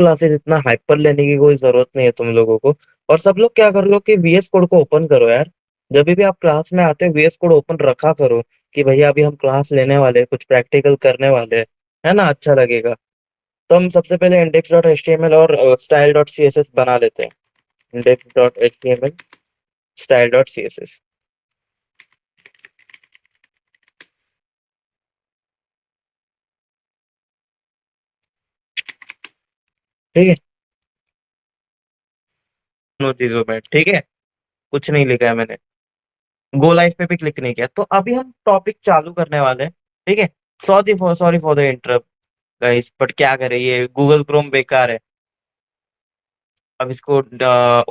Classes इतना hyper लेने की कोई जरूरत नहीं है तुम लोगों को। और सब लोग क्या कर लो कि वीएस कोड को ओपन करो यार। जब भी आप क्लास में आते हो वीएस कोड ओपन रखा करो कि भैया अभी हम क्लास लेने वाले हैं, कुछ प्रैक्टिकल करने वाले हैं। है ना, अच्छा लगेगा। तो हम सबसे पहले index dot H T M L और style dot C S S बना लेते हैं। Index dot H T M L, style dot C S S. ठीक है, दोनों चीजों में ठीक है। कुछ नहीं लिखा है मैंने, गो लाइव पे भी क्लिक नहीं किया। तो अभी हम टॉपिक चालू करने वाले हैं। ठीक है। Sorry for the interrupt guys, but क्या करें, ये गूगल क्रोम बेकार है। अब इसको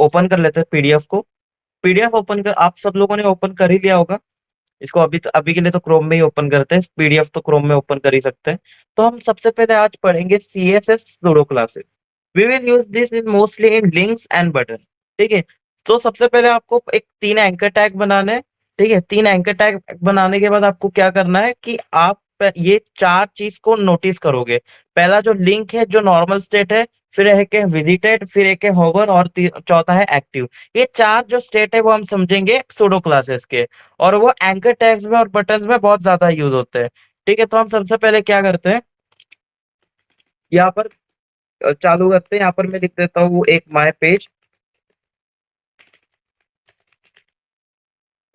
ओपन कर लेते हैं पीडीएफ को। पीडीएफ ओपन कर, आप सब लोगों ने ओपन कर ही लिया होगा। इसको अभी के लिए तो क्रोम में ही ओपन करते हैं, पीडीएफ तो क्रोम में ओपन कर ही सकते हैं। तो हम सबसे पहले आज पढ़ेंगे CSS pseudo classes. We will use this in mostly in links and button. ठीक है। तो सबसे पहले आपको एक 3 एंकर टैग बनाना है। ठीक है, 3 एंकर टैग बनाने के बाद आपको क्या करना है कि आप ये 4 चीज को नोटिस करोगे। पहला जो लिंक है, जो नॉर्मल स्टेट है, फिर एक है विजिटेड, फिर एक है होवर, और चौथा है एक्टिव। ये 4 जो स्टेट है वो हम समझेंगे सूडो क्लासेस के। और वो एंकर टैग्स में और बटन्स में बहुत ज्यादा यूज होते हैं। ठीक है, तो हम सबसे पहले क्या करते हैं, यहाँ पर चालू करते हैं। यहाँ पर मैं लिख देता हूँ एक माय पेज।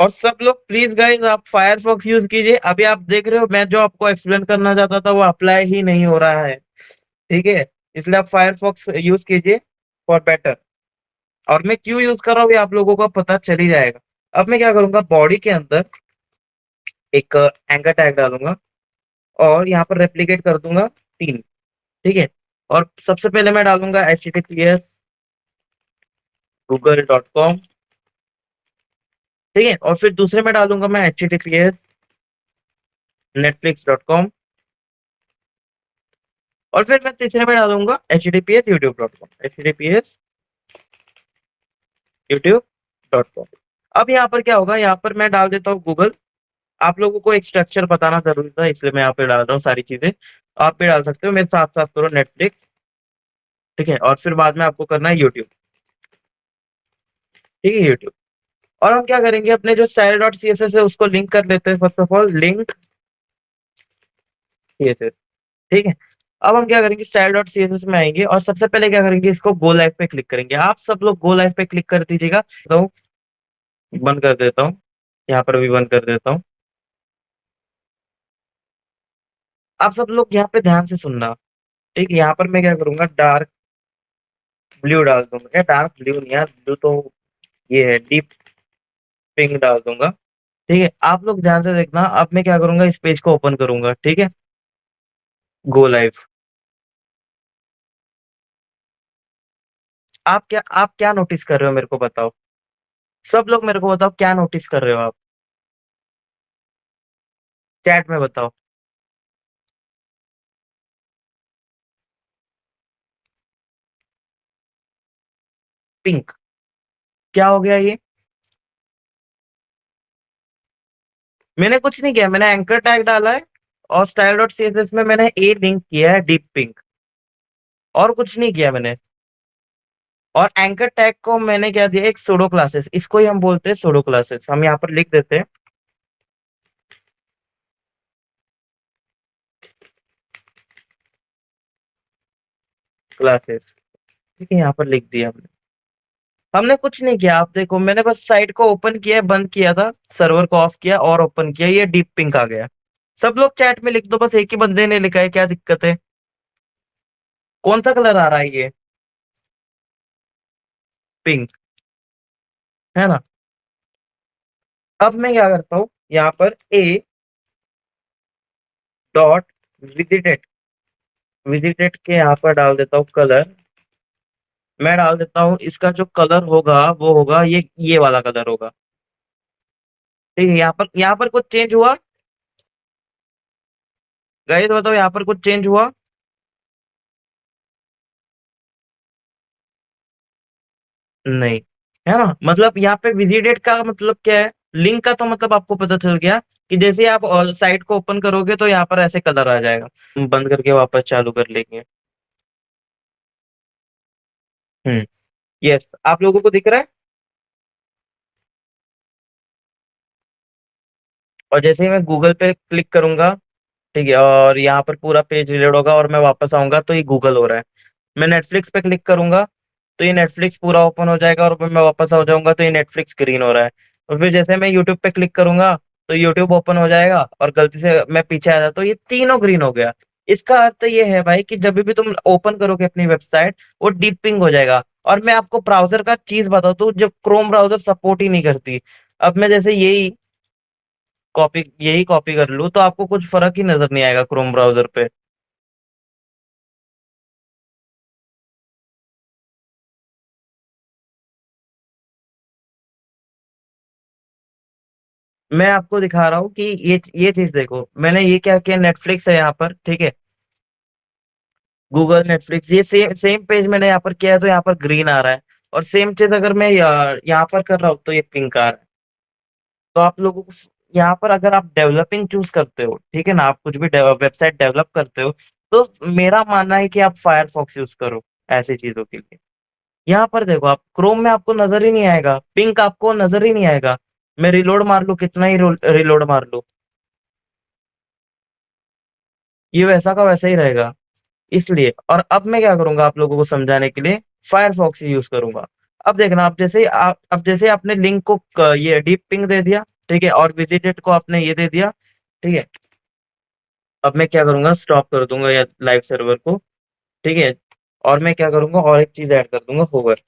और सब लोग प्लीज गाइस आप फायरफॉक्स यूज कीजिए। अभी आप देख रहे हो मैं जो आपको एक्सप्लेन करना चाहता था वो अप्लाई ही नहीं हो रहा है। ठीक है, इसलिए आप फायरफॉक्स यूज कीजिए फॉर बेटर। और मैं क्यों यूज कर रहा हूँ ये आप लोगों को पता चल ही जाएगा। अब मैं क्या करूंगा, बॉडी के अंदर एक एंकर टैग डालूंगा और यहाँ पर रेप्लिकेट कर दूंगा 3। ठीक है। और सबसे पहले मैं डालूंगा https google.com। ठीक है, और फिर दूसरे में डालूंगा मैं https netflix.com। और फिर मैं तीसरे में डालूंगा https youtube.com। अब यहाँ पर क्या होगा, यहाँ पर मैं डाल देता हूँ गूगल। आप लोगों को एक स्ट्रक्चर बताना जरूरी था, इसलिए मैं यहाँ पे डाल रहा हूँ सारी चीजें। आप भी डाल सकते हो, मेरे साथ साथ करो नेटफ्लिक्स। ठीक है, और फिर बाद में आपको करना है यूट्यूब। ठीक है, यूट्यूब। और हम क्या करेंगे, अपने जो style dot C S S है उसको लिंक कर लेते हैं। First of all link C S S. ठीक है। अब हम क्या करेंगे, style dot C S S में आएंगे और सबसे पहले क्या करेंगे, इसको गो लाइव पे क्लिक करेंगे। आप सब लोग गो लाइव पे क्लिक कर दीजिएगा। तो बंद कर देता हूँ, यहाँ पर भी बंद कर देता हूँ। आप सब लोग यहाँ पे ध्यान से सुनना। ठीक है, यहाँ पर मैं क्या करूंगा, डार्क ब्लू डाल दूंगा। क्या, डार्क ब्लू नहीं यार, ब्लू तो ये है, डीप पिंक डाल दूंगा। ठीक है, आप लोग ध्यान से देखना। अब मैं क्या करूंगा, इस पेज को ओपन करूंगा। ठीक है, गो लाइव। आप क्या नोटिस कर रहे हो, मेरे को बताओ। सब लोग मेरे को बताओ क्या नोटिस कर रहे हो आप, चैट में बताओ। पिंक, क्या हो गया ये। मैंने कुछ नहीं किया, मैंने एंकर टैग डाला है और स्टाइल डॉट सीएसएस में मैंने ए लिंक किया है डीप पिंक। और कुछ नहीं किया मैंने। और एंकर टैग को मैंने क्या दिया, एक सूडो क्लासेस, इसको ही हम बोलते हैं सूडो क्लासेस। हम यहाँ पर लिख देते हैं क्लासेस। ठीक है, यहाँ पर लिख दिया हमने। हमने कुछ नहीं किया, आप देखो मैंने बस साइट को ओपन किया, बंद किया था, सर्वर को ऑफ किया और ओपन किया, ये डीप पिंक आ गया। सब लोग चैट में लिख दो, बस एक ही बंदे ने लिखा है, क्या दिक्कत है। कौन सा कलर आ रहा है ये, पिंक, है ना। अब मैं क्या करता हूँ, यहाँ पर ए डॉट विजिटेड, विजिटेड के यहाँ पर डाल देता हूँ कलर। मैं डाल देता हूँ इसका जो कलर होगा वो होगा ये वाला कलर होगा। ठीक है, यहाँ पर कुछ चेंज हुआ, गाइस बताओ यहाँ पर कुछ चेंज हुआ। नहीं, है ना। मतलब यहाँ पे विजिटेड का मतलब क्या है, लिंक का तो मतलब आपको पता चल गया कि जैसे ही आप साइट को ओपन करोगे तो यहाँ पर ऐसे कलर आ जाएगा। बंद करके वापस चालू कर लेंगे। हुँ, यस, आप लोगों को दिख रहा है? और जैसे ही मैं गूगल पे क्लिक करूँगा, ठीक है? और यहाँ पर पूरा पेज रीलोड होगा और मैं वापस आऊँगा तो ये गूगल हो रहा है। मैं नेटफ्लिक्स पे क्लिक करूँगा, तो ये नेटफ्लिक्स पूरा ओपन हो जाएगा और फिर मैं वापस आ जाऊँगा तो ये नेटफ्लिक्स ग्रीन हो रहा है। और फिर जैसे मैं यूट्यूब पे क्लिक करूँगा, तो यूट्यूब ओपन हो जाएगा और गलती से मैं पीछे आ जाता हूँ, ये तीनों ग्रीन हो गया। इसका अर्थ ये है भाई कि जभी भी तुम ओपन करोगे अपनी वेबसाइट, वो डीप पिंग हो जाएगा। और मैं आपको ब्राउज़र का चीज़ बताता हूँ, जो क्रोम ब्राउज़र सपोर्ट ही नहीं करती। अब मैं जैसे यही कॉपी कर लूँ, तो आपको कुछ फ़र्क ही नज़र नहीं आएगा क्रोम ब्राउज़र पे। मैं आपको दिखा रहा हूँ कि ये चीज़ देखो, मैंने ये क्या किया, नेटफ्लिक्स है यहाँ पर, ठीक है? गूगल, नेटफ्लिक्स, ये सेम सेम पेज मैंने यहाँ पर किया है तो यहाँ पर ग्रीन आ रहा है। और सेम चीज़ अगर मैं यहाँ पर कर रहा हूँ तो ये पिंक आ रहा है। तो आप लोगों को यहाँ पर अगर आप डेवलपिंग चूज़ करते हो, ठीक है ना? आप कुछ भी वेबसाइट डेवलप करते हो, तो मेरा मानना है कि आप फायरफॉक्स यूज़ करो, ऐसी चीज़ों के लिए। यहाँ पर देखो, आप क्रोम में आपको नज़र ही नहीं आएगा, पिंक आपको नज़र ही नहीं आएगा। मैं रिलोड मार लूँ, कितना ही रिलोड मार लूँ, ये वैसा का वैसा ही रहेगा। इसलिए, और अब मैं क्या करूँगा आप लोगों को समझाने के लिए, फायरफॉक्स ही यूज़ करूँगा। अब देखना, अब जैसे ही आपने लिंक को ये डीप पिंग दे दिया, ठीक है? और विजिटेड को आपने ये दे दिया, ठीक है? अब मैं क्या करूँगा, स्टॉप कर दूँगा या लाइव सर्वर को, ठीक है? और मैं क्या करूँगा, और एक चीज़ ऐड कर दूँगा, होवर,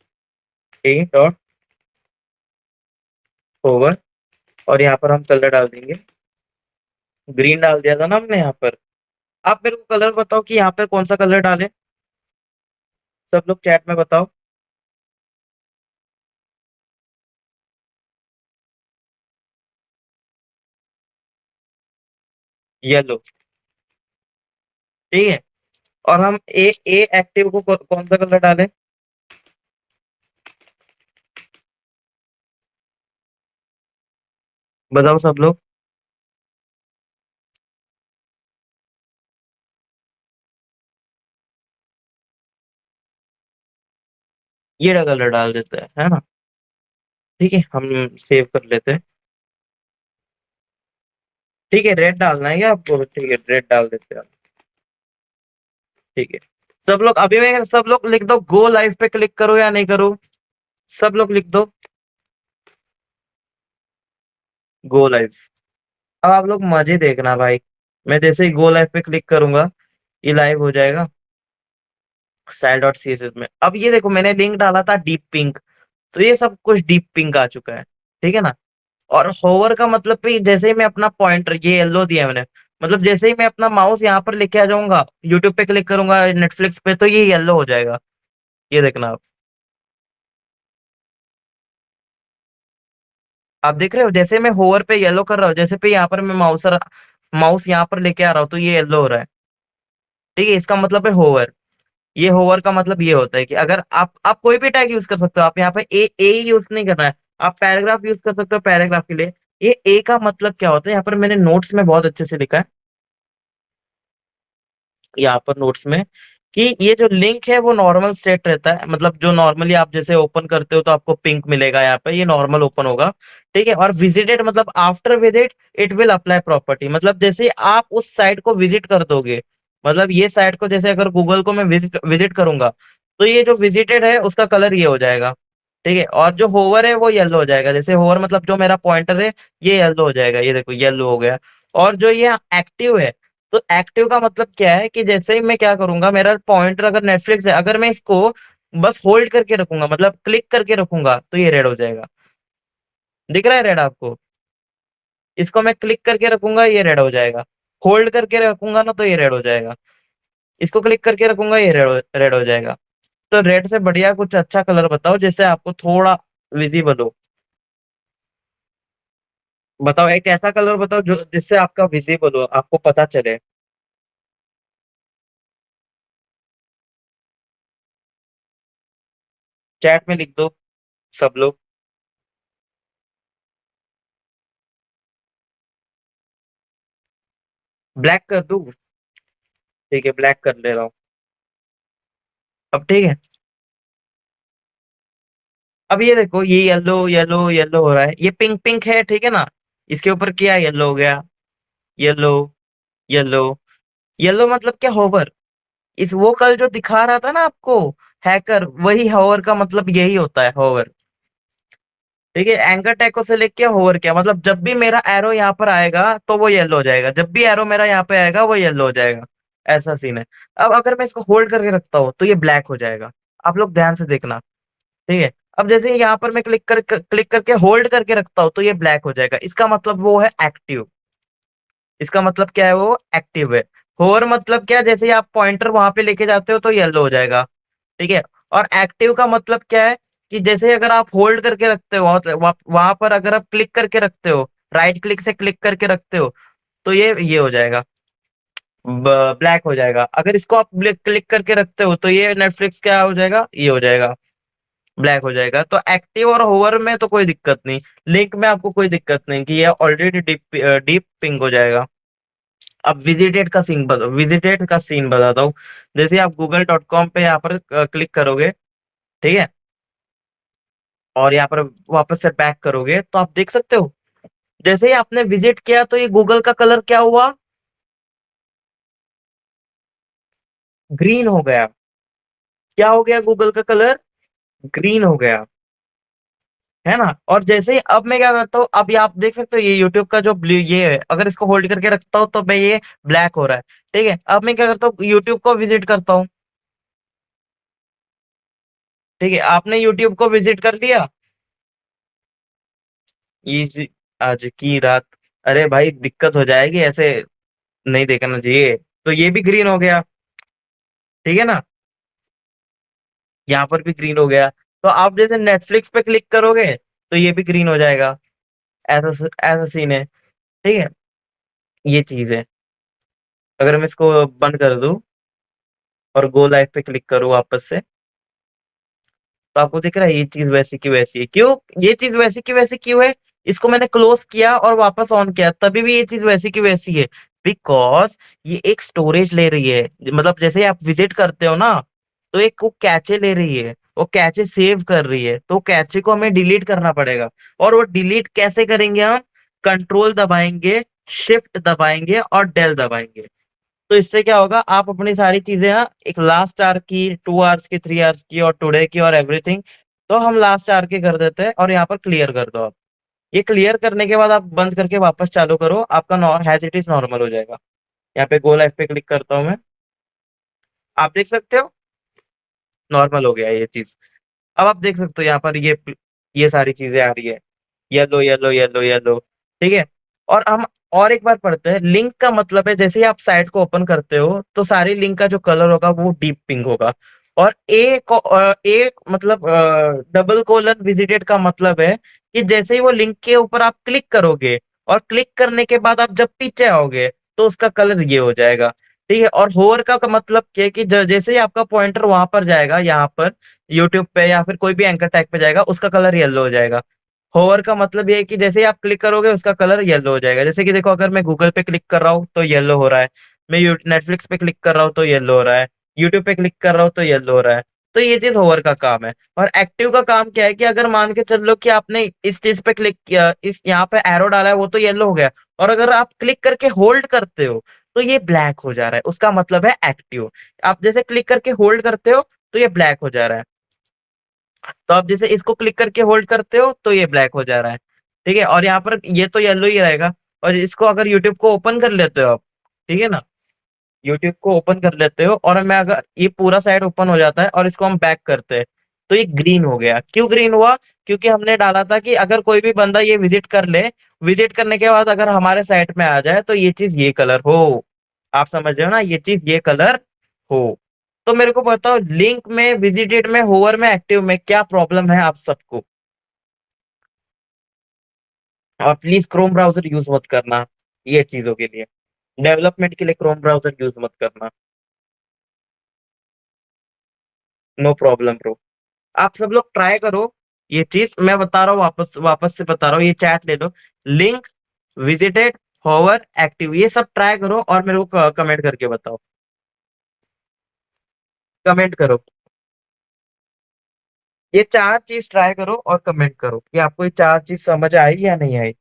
ए डॉट होवर। और यहाँ पर हम कलर डाल देंगे, ग्रीन डाल दिया था ना हमने यहाँ पर। आप मेरे को कलर बताओ कि यहाँ पे कौन-सा कलर डालें? सब लोग चैट में बताओ। येलो, ठीक है? और हम ए ए एक्टिव को कौन-सा कलर डालें? बताओ सब लोग। ये वाला कलर डाल देते हैं, है ना? ठीक है, हम सेव कर लेते हैं। ठीक है, रेड डालना है क्या आपको? ठीक है, रेड डाल देते हैं हम। ठीक है। सब लोग अभी, मैं सब लोग लिख दो, गो लाइव पे क्लिक करो या नहीं करूँ? सब लोग लिख दो, गो लाइव। अब आप लोग मज़े देखना भाई। मैं जैसे ही गो लाइव पे क्लिक करूँगा, ये लाइव हो जाएगा स्टाइल डॉट सीएसएस में। अब ये देखो, मैंने लिंक डाला था डीप पिंक, तो ये सब कुछ डीप पिंक आ चुका है। ठीक है ना? और होवर का मतलब भी, जैसे ही मैं अपना पॉइंटर, ये येलो दिया है मैंने, मतलब जैसे ही मैं अपना माउस यहाँ पर लेके आ जाऊँगा, यूट्यूब पे क्लिक करूँगा, नेटफ्लिक्स पे, तो ये येलो हो जाएगा। ये देखना आप। आप देख रहे हो? जैसे मैं होवर पे येलो कर रहा हूँ, जैसे पे यहाँ पर मैं माउस यहाँ पर लेके आ रहा हूँ, तो ये येलो हो रहा है। ठीक है? इसका मतलब है होवर। ये होवर का मतलब ये होता है कि अगर आप कोई भी टैग यूज़ कर सकते हो। आप यहाँ पे ए ही यूज़ नहीं करना है। आप पैराग्राफ यूज़ कर सकते हो पैराग्राफ के लिए। ये ए का मतलब क्या होता है? यहाँ पर मैंने नोट्स में बहुत अच्छे से लिखा है। यहाँ पर नोट्स में, कि ये जो लिंक है वो नॉर्मल सेट रहता है, मतलब जो नॉर्मली आप जैसे ओपन करते हो तो आपको पिंक मिलेगा, यहाँ पे ये नॉर्मल ओपन होगा, ठीक है? और विजिटेड मतलब after visit it will apply property, मतलब जैसे आप उस साइट को विजिट कर दोगे, मतलब ये साइट को, जैसे अगर गूगल को मैं विजिट विजिट करूंगा, तो ये जो विजिटेड है उसका कलर ये हो जाएगा, ठीक है? और जो होवर है वो येलो हो जाएगा, जैसे होवर मतलब जो मेरा पॉइंटर है, ये येलो हो जाएगा, ये देखो येलो हो गया। और जो ये एक्टिव है, तो एक्टिव का मतलब क्या है कि जैसे ही मैं क्या करूंगा, मेरा पॉइंटर अगर नेटफ्लिक्स है, अगर मैं इसको बस होल्ड करके रखूंगा, मतलब क्लिक करके रखूंगा, तो ये रेड हो जाएगा। दिख रहा है रेड आपको? इसको मैं क्लिक करके रखूंगा, ये रेड हो जाएगा। होल्ड करके रखूंगा ना, तो ये रेड हो जाएगा। इसको क्लिक करके रखूंगा, ये रेड हो जाएगा। तो रेड से बढ़िया कुछ अच्छा कलर बताओ जिससे आपको थोड़ा विजिबल हो। बताओ, एक ऐसा कलर बताओ जो जिससे आपका विजिबल हो, आपको पता चले। चैट में लिख दो सब लोग। ब्लैक कर दूं? ठीक है, ब्लैक कर ले रहा हूँ। अब ठीक है। अब ये देखो, ये येलो येलो येलो हो रहा है, ये पिंक पिंक है, ठीक है ना। इसके ऊपर क्या येलो हो गया, येलो येलो। येलो मतलब क्या, होवर। इस वो कल जो दिखा रहा था ना आपको हैकर, वही होवर का मतलब यही होता है, होवर। ठीक है, एंकर टैको से लेके होवर क्या मतलब, जब भी मेरा एरो यहाँ पर आएगा तो वो येलो हो जाएगा, जब भी एरो मेरा यहाँ पे आएगा वो येलो हो जाएगा। ऐसा सीन है। अब अगर मैं इसको होल्ड करके रखता हूँ तो ये ब्लैक हो जाएगा। आप लोग ध्यान से देखना। ठीक है। अब जैसे यहाँ पर मैं क्लिक करके होल्ड करके रखता हूँ तो ये ब्लैक हो जाएगा, इसका मतलब वो है एक्टिव। इसका मतलब क्या है, वो एक्टिव है। होवर मतलब क्या, जैसे ही आप पॉइंटर वहां पे लेके जाते हो तो येलो हो जाएगा। ठीक है। और एक्टिव का मतलब क्या है, कि जैसे अगर आप होल्ड करके रखते हो, वहां पर अगर आप क्लिक करके रखते हो, राइट क्लिक से क्लिक करके रखते हो, तो ये हो जाएगा, ब्लैक हो जाएगा। अगर इसको आप क्लिक करके रखते हो तो ये नेटफ्लिक्स क्या हो जाएगा, ये हो जाएगा, ब्लैक हो जाएगा। तो एक्टिव और होवर में तो कोई दिक्कत नहीं, लिंक में आपको कोई दिक्कत नहीं, कि ये ऑलरेडी डीप डीप पिंक हो जाएगा। अब विजिटेड का सीन बताता हूँ। जैसे आप google.com पे यहाँ पर क्लिक करोगे, ठीक है, और यहाँ पर वापस से बैक करोगे तो आप देख सकते हो, जैसे ही आपने विजिट किया तो ये गूगल का कलर क्या हुआ, ग्रीन हो गया। क्या हो गया, गूगल का कलर ग्रीन हो गया, है ना। और जैसे ही अब मैं क्या करता हूँ, अब ये आप देख सकते हो, ये यूट्यूब का जो ये है, अगर इसको होल्ड करके रखता हूँ तो मैं ये ब्लैक हो रहा है। ठीक है, अब मैं क्या करता हूँ, यूट्यूब को विजिट करता हूँ। ठीक है, आपने यूट्यूब को विजिट कर लिया। ये आज की रात, अरे भाई दिक्कत हो जाएगी ऐसे, नहीं देखना चाहिए। तो ये भी ग्रीन हो गया, ठीक है ना। यहाँ पर भी ग्रीन हो गया। तो आप जैसे नेटफ्लिक्स पे क्लिक करोगे तो ये भी ग्रीन हो जाएगा। ऐसा ऐसा सीन है। ठीक है, ये चीज है। अगर मैं इसको बंद कर दूं और गो लाइव पे क्लिक करूँ वापस से, तो आपको दिख रहा है ये चीज वैसी की वैसी है। क्यों ये चीज वैसी की वैसी क्यों है, इसको मैंने क्लोज किया और वापस ऑन किया तभी भी ये चीज वैसी की वैसी है। बिकॉज ये एक स्टोरेज ले रही है, मतलब जैसे आप विजिट करते हो ना, तो एक वो कैचे ले रही है, वो कैचे सेव कर रही है, तो कैचे को हमें डिलीट करना पड़ेगा। और वो डिलीट कैसे करेंगे हम, कंट्रोल दबाएंगे, शिफ्ट दबाएंगे और डेल दबाएंगे। तो इससे क्या होगा, आप अपनी सारी चीजें ना, एक लास्ट आवर की, 2 आवर्स की, 3 आवर्स की और टुडे की और एवरीथिंग, तो हम लास्ट आवर की कर देते हैं और यहाँ पर क्लियर कर दो आप। ये क्लियर करने के बाद आप बंद करके वापस चालू करो, आपका हैज इट इज नॉर्मल हो जाएगा। यहाँ पे गो लाइव पे क्लिक करता हूँ मैं, आप देख सकते हो नॉर्मल हो गया ये चीज। अब आप देख सकते हो यहाँ पर ये सारी चीजें आ रही है, येलो येलो येलो येलो। ठीक है। और हम और एक बार पढ़ते हैं, लिंक का मतलब है, जैसे ही आप साइट को ओपन करते हो तो सारी लिंक का जो कलर होगा वो डीप पिंक होगा। और ए मतलब डबल कोलन विजिटेड का मतलब है कि जैसे ही वो लिंक के ऊपर आप क्लिक करोगे और क्लिक करने के बाद आप जब पीछे आओगे तो उसका कलर ये हो जाएगा। ठीक है। और होवर का मतलब क्या है, कि जैसे ही आपका पॉइंटर वहां पर जाएगा, यहाँ पर यूट्यूब पे या फिर कोई भी एंकर टैग पे जाएगा, उसका कलर येलो हो जाएगा। होवर का मतलब ये है कि जैसे ही आप क्लिक करोगे उसका कलर येलो हो जाएगा। जैसे कि देखो, अगर मैं गूगल पे क्लिक कर रहा हूँ तो येलो हो रहा है, मैं नेटफ्लिक्स पे क्लिक कर रहा हूँ तो येलो हो रहा है, यूट्यूब पे क्लिक कर रहा हूँ तो येलो हो रहा है। तो ये चीज होवर का काम है। और एक्टिव का काम क्या है, कि अगर मान के चल लो कि आपने इस चीज पे क्लिक किया, इस यहाँ पे एरो डाला है, वो तो येलो हो गया, और अगर आप क्लिक करके होल्ड करते हो तो ये ब्लैक हो जा रहा है, उसका मतलब है एक्टिव। आप जैसे क्लिक करके होल्ड करते हो तो ये ब्लैक हो जा रहा है। तो आप जैसे इसको क्लिक करके होल्ड करते हो तो ये ब्लैक हो जा रहा है। ठीक है, और यहाँ पर ये तो येलो ही रहेगा। और इसको अगर यूट्यूब को ओपन कर लेते हो आप, ठीक है ना, यूट्यूब को ओपन कर लेते हो और मैं अगर ये पूरा साइड ओपन हो जाता है और इसको हम बैक करते हैं, तो ये ग्रीन हो गया। क्यों ग्रीन हुआ, क्योंकि हमने डाला था कि अगर कोई भी बंदा ये विजिट कर ले, विजिट करने के बाद अगर हमारे साइट में आ जाए तो ये चीज ये कलर हो। आप समझ रहे हो ना, ये चीज ये कलर हो। तो मेरे को बताओ, लिंक में, विजिटेड में, होवर में, एक्टिव में क्या प्रॉब्लम है आप सबको। और प्लीज क्रोम ब्राउजर यूज मत करना ये चीजों के लिए, डेवलपमेंट के लिए क्रोम ब्राउजर यूज मत करना। No problem bro. आप सब लोग ट्राई करो ये चीज, मैं बता रहा हूँ, वापस वापस से बता रहा हूँ, ये चैट ले लो। लिंक, विजिटेड, होवर, एक्टिव, ये सब ट्राई करो और मेरे को कमेंट करके बताओ। कमेंट करो। ये 4 चीज़ ट्राई करो और कमेंट करो कि आपको ये 4 चीज़ समझ आई या नहीं आई।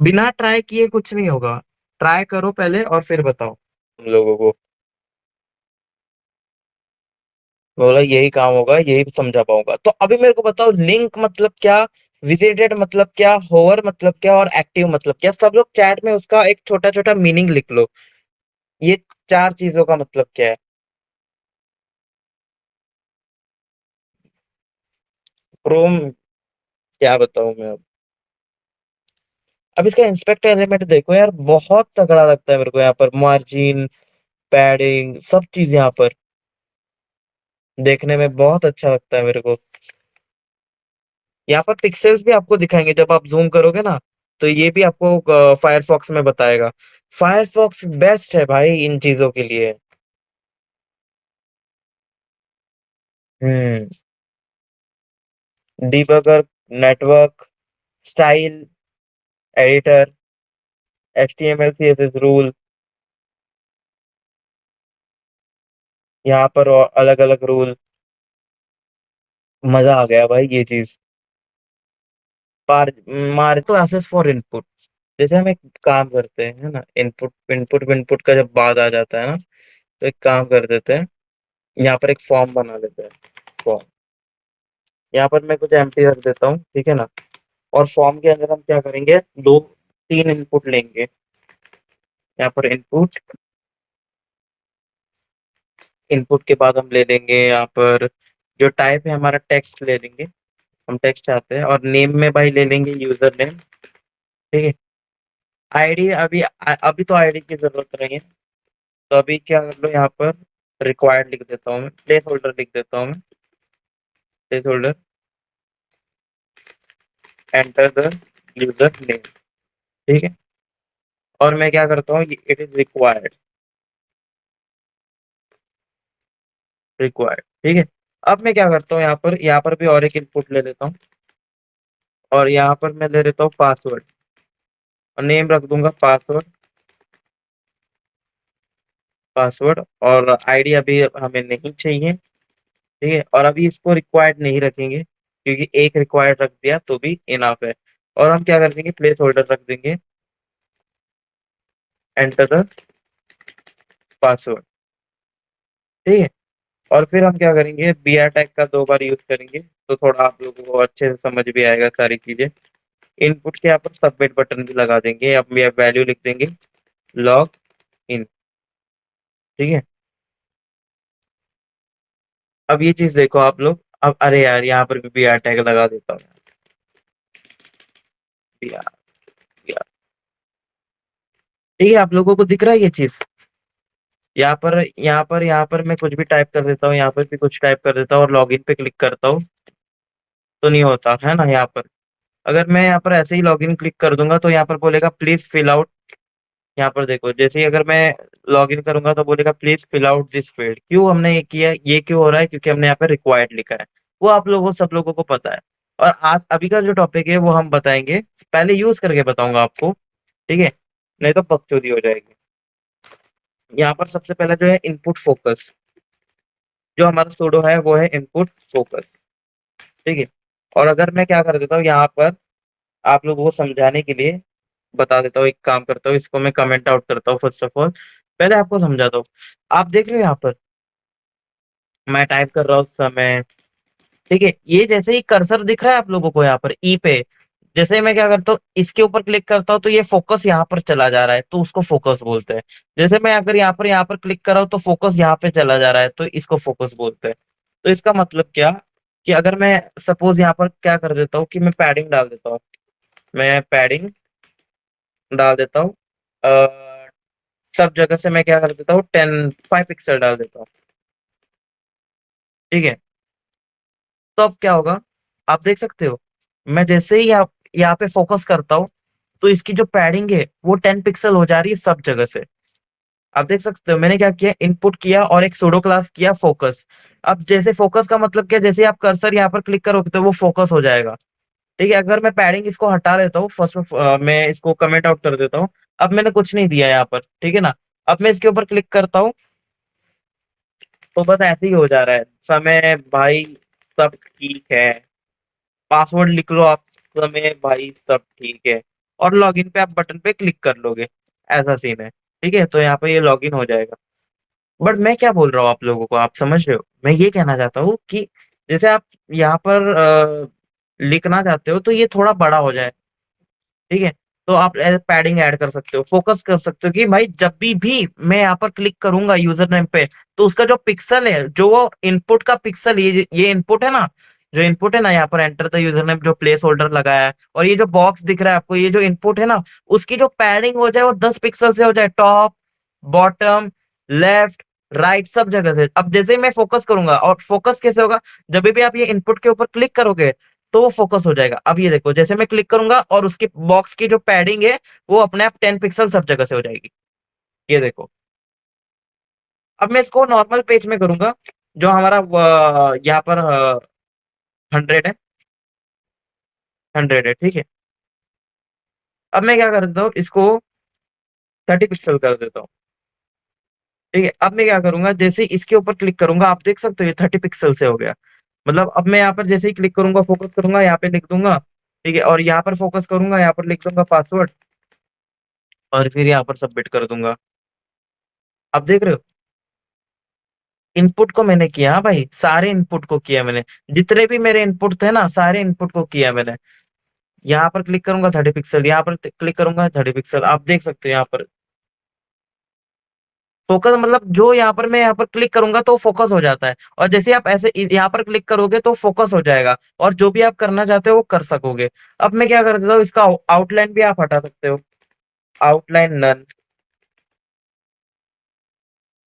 बिना ट्राई किए कुछ नहीं होगा। ट्राई करो पहले और फिर बताओ तुम लोगों को। बोला यही काम होगा, यही समझा पाऊंगा। तो अभी मेरे को बताओ, लिंक मतलब क्या, विजिटेड मतलब क्या, होवर मतलब क्या, और एक्टिव मतलब क्या। सब लोग चैट में उसका एक छोटा छोटा मीनिंग लिख लो। ये 4 चीजों का मतलब क्या है। क्रोम, क्या बताऊं मैं अब। अब इसका इंस्पेक्टर एलिमेंट देखो यार, बहुत तगड़ा लगता है मेरे को। यहाँ पर मार्जिन, पैडिंग, सब चीज यहाँ पर देखने में बहुत अच्छा लगता है मेरे को। यहाँ पर पिक्सेल्स भी आपको दिखाएंगे जब आप जूम करोगे ना, तो ये भी आपको फायरफॉक्स में बताएगा। फायरफॉक्स बेस्ट है भाई इन चीजों के लिए। Hmm. Debugger, network, style, editor, HTML CSS rule, यहाँ पर अलग अलग रूल। मजा आ गया भाई ये चीज। पार मार क्लासेस फॉर इनपुट। जैसे हम एक काम करते हैं ना, इनपुट इनपुट इनपुट का जब बाद आ जाता है ना, तो एक काम कर देते हैं, यहाँ पर एक फॉर्म बना लेते हैं। फॉर्म, यहाँ पर मैं कुछ एम्प्टी रख देता हूँ, ठीक है ना। और फॉर्म के अंदर हम क्या करेंगे, दो तीन इनपुट लेंगे। यहाँ पर इनपुट, इनपुट के बाद हम ले लेंगे यहाँ पर जो टाइप है हमारा, टेक्स्ट ले लेंगे। हम टेक्स्ट चाहते हैं, और नेम में भाई ले लेंगे यूजर नेम, ठीक है। आईडी अभी अभी तो आईडी की जरूरत नहीं है। तो अभी क्या कर लो, यहाँ पर रिक्वायर्ड लिख देता हूँ मैं, प्लेस होल्डर लिख देता हूँ मैं, place holder, enter the user name, ठीक है। और मैं क्या करता हूँ, इट इज रिक्वायर्ड, रिक्वायर्ड, ठीक है। अब मैं क्या करता हूँ, यहाँ पर भी और एक इनपुट ले लेता हूँ, और यहाँ पर मैं ले लेता हूँ पासवर्ड, और नेम रख दूंगा पासवर्ड, पासवर्ड। और आईडी अभी हमें नहीं चाहिए, ठीक है। और अभी इसको रिक्वायर्ड नहीं रखेंगे, क्योंकि एक रिक्वायर्ड रख दिया तो भी इनफ है। और हम क्या कर देंगे, प्लेस होल्डर रख देंगे, एंटर द पासवर्ड, ठीक है। और फिर हम क्या करेंगे, BR टैग का 2 बार यूज करेंगे, तो थोड़ा आप लोगों को अच्छे से समझ भी आएगा सारी चीजें। इनपुट के यहाँ पर सबमिट बटन भी लगा देंगे, अब ये वैल्यू लिख देंगे लॉग इन, ठीक है। अब ये चीज देखो आप लोग, अब अरे यार यहाँ पर भी BR टैग लगा देता हूँ। BR, BR, ठीक है। आप लोगों को दिख रहा है ये चीज। यहाँ पर मैं कुछ भी टाइप कर देता हूँ, यहाँ पर भी कुछ टाइप कर देता हूँ, और लॉगिन पे क्लिक करता हूँ, तो नहीं होता है ना यहाँ पर। अगर मैं यहाँ पर ऐसे ही लॉगिन क्लिक कर दूंगा, तो यहाँ पर बोलेगा प्लीज फिल आउट। यहाँ पर देखो, जैसे ही अगर मैं लॉगिन करूंगा तो बोलेगा please fill out this field. क्यों हमने ये किया, ये क्यों हो रहा है, क्योंकि हमने यहाँ पे रिक्वायर्ड लिखा है। वो आप लोगों सब लोगों को पता है। और आज अभी का जो टॉपिक है वो हम बताएंगे, पहले यूज करके बताऊंगा आपको, ठीक है। नहीं तो बकचोदी हो जाएगी। यहाँ पर सबसे पहला जो है इनपुट फोकस, जो हमारा सूडो है वो है इनपुट फोकस, ठीक है। और अगर मैं क्या कर देता हूँ यहाँ पर, आप लोगों को समझाने के लिए बता देता हूँ, एक काम करता हूँ, इसको मैं कमेंट आउट करता हूँ फर्स्ट ऑफ ऑल, पहले आपको समझाता हूँ। आप देख रहे हो यहाँ पर मैं टाइप कर रहा हूँ उस समय, ठीक है। ये जैसे ही कर्सर दिख रहा है आप लोगों को यहाँ पर ई पे, जैसे ही मैं क्या करता हूँ इसके ऊपर क्लिक करता हूँ, तो ये फोकस यहाँ पर चला जा रहा है, तो उसको फोकस बोलते हैं। जैसे मैं अगर यहाँ पर क्लिक कर रहा हूँ तो फोकस यहाँ पे चला जा रहा है, तो इसको फोकस बोलते हैं। तो इसका मतलब क्या, कि अगर मैं सपोज यहाँ पर क्या कर देता हूँ कि मैं पैडिंग डाल देता हूँ, मैं पैडिंग डाल देता हूँ, सब जगह से मैं क्या कर देता हूँ 5 पिक्सल डाल देता हूँ, ठीक है। तो अब क्या होगा, आप देख सकते हो, मैं जैसे ही यहाँ पे फोकस करता हूँ, तो इसकी जो पैडिंग है वो 10 पिक्सल हो जा रही है सब जगह से। आप देख सकते हो मैंने क्या किया, इनपुट किया और एक सूडो क्लास किया फोकस। अब जैसे फोकस का मतलब क्या, जैसे आप कर्सर यहाँ पर क्लिक करोगे तो वो फोकस हो जाएगा, ठीक है। अगर मैं पैडिंग इसको हटा देता हूँ फर्स्ट में, मैं इसको कमेंट आउट कर देता हूँ। अब मैंने कुछ नहीं दिया यहाँ पर, ठीक है ना। अब मैं इसके ऊपर क्लिक करता हूँ, तो बस ऐसे ही हो जा रहा है समय भाई। सब ठीक है। पासवर्ड लिख लो आप। समय भाई सब ठीक है। और लॉगिन पे आप बटन पे क्लिक कर लोगे। ऐसा सीन है। ठीक है, तो यहाँ पे ये लॉगिन हो जाएगा। बट मैं क्या बोल रहा हूँ आप लोगों को, आप समझ रहे हो? मैं ये कहना चाहता हूँ कि जैसे आप यहाँ पर लिखना चाहते हो तो ये थोड़ा बड़ा हो जाए। ठीक है। तो आप पैडिंग ऐड कर सकते हो, फोकस कर सकते हो कि भाई जब भी मैं यहाँ पर क्लिक करूंगा यूजर नेम पे, तो उसका जो पिक्सल है, जो वो इनपुट का पिक्सल, ये इनपुट है ना, जो इनपुट है ना यहाँ पर एंटर द यूजर नेम जो प्लेस होल्डर लगाया है, और ये जो बॉक्स दिख रहा है आपको, ये जो इनपुट है ना, उसकी जो पैडिंग हो जाए वो 10 पिक्सल से हो जाए, टॉप, बॉटम, लेफ्ट, राइट, सब जगह से। अब जैसे ही मैं फोकस करूंगा, और फोकस कैसे होगा, जब भी आप ये इनपुट के ऊपर क्लिक करोगे तो वो फोकस हो जाएगा। अब ये देखो, जैसे मैं क्लिक करूंगा और उसके बॉक्स की जो पैडिंग है वो अपने आप 10 पिक्सल सब जगह से हो जाएगी। ये देखो। अब मैं इसको नॉर्मल पेज में करूंगा, जो हमारा यहाँ पर 100 है। 100 है, ठीक है। अब मैं क्या कर देता हूँ, इसको 30 पिक्सल कर देता हूँ। ठीक है। अब मैं क्या करूंगा, जैसे ही इसके ऊपर क्लिक करूंगा, आप देख सकते हो ये 30 पिक्सल से हो गया। मतलब अब मैं यहाँ पर जैसे ही क्लिक करूंगा, फोकस करूंगा, यहाँ पे लिख दूंगा। ठीक है, और यहाँ पर फोकस करूंगा, यहाँ पर लिख दूंगा पासवर्ड, और फिर यहाँ पर सबमिट कर दूंगा। अब देख रहे हो, इनपुट को मैंने किया। हाँ भाई, सारे इनपुट को किया मैंने। जितने भी मेरे इनपुट थे ना, सारे इनपुट को किया मैंने। यहाँ पर क्लिक करूंगा 30 पिक्सल, यहाँ पर क्लिक करूंगा 30 पिक्सल, आप देख सकते हो यहाँ पर फोकस। मतलब जो यहाँ पर मैं यहाँ पर क्लिक करूंगा तो फोकस हो जाता है, और जैसे आप ऐसे यहाँ पर क्लिक करोगे तो फोकस हो जाएगा, और जो भी आप करना चाहते हो वो कर सकोगे। अब मैं क्या कर देता हूँ, इसका आउटलाइन भी आप हटा सकते हो। Outline none.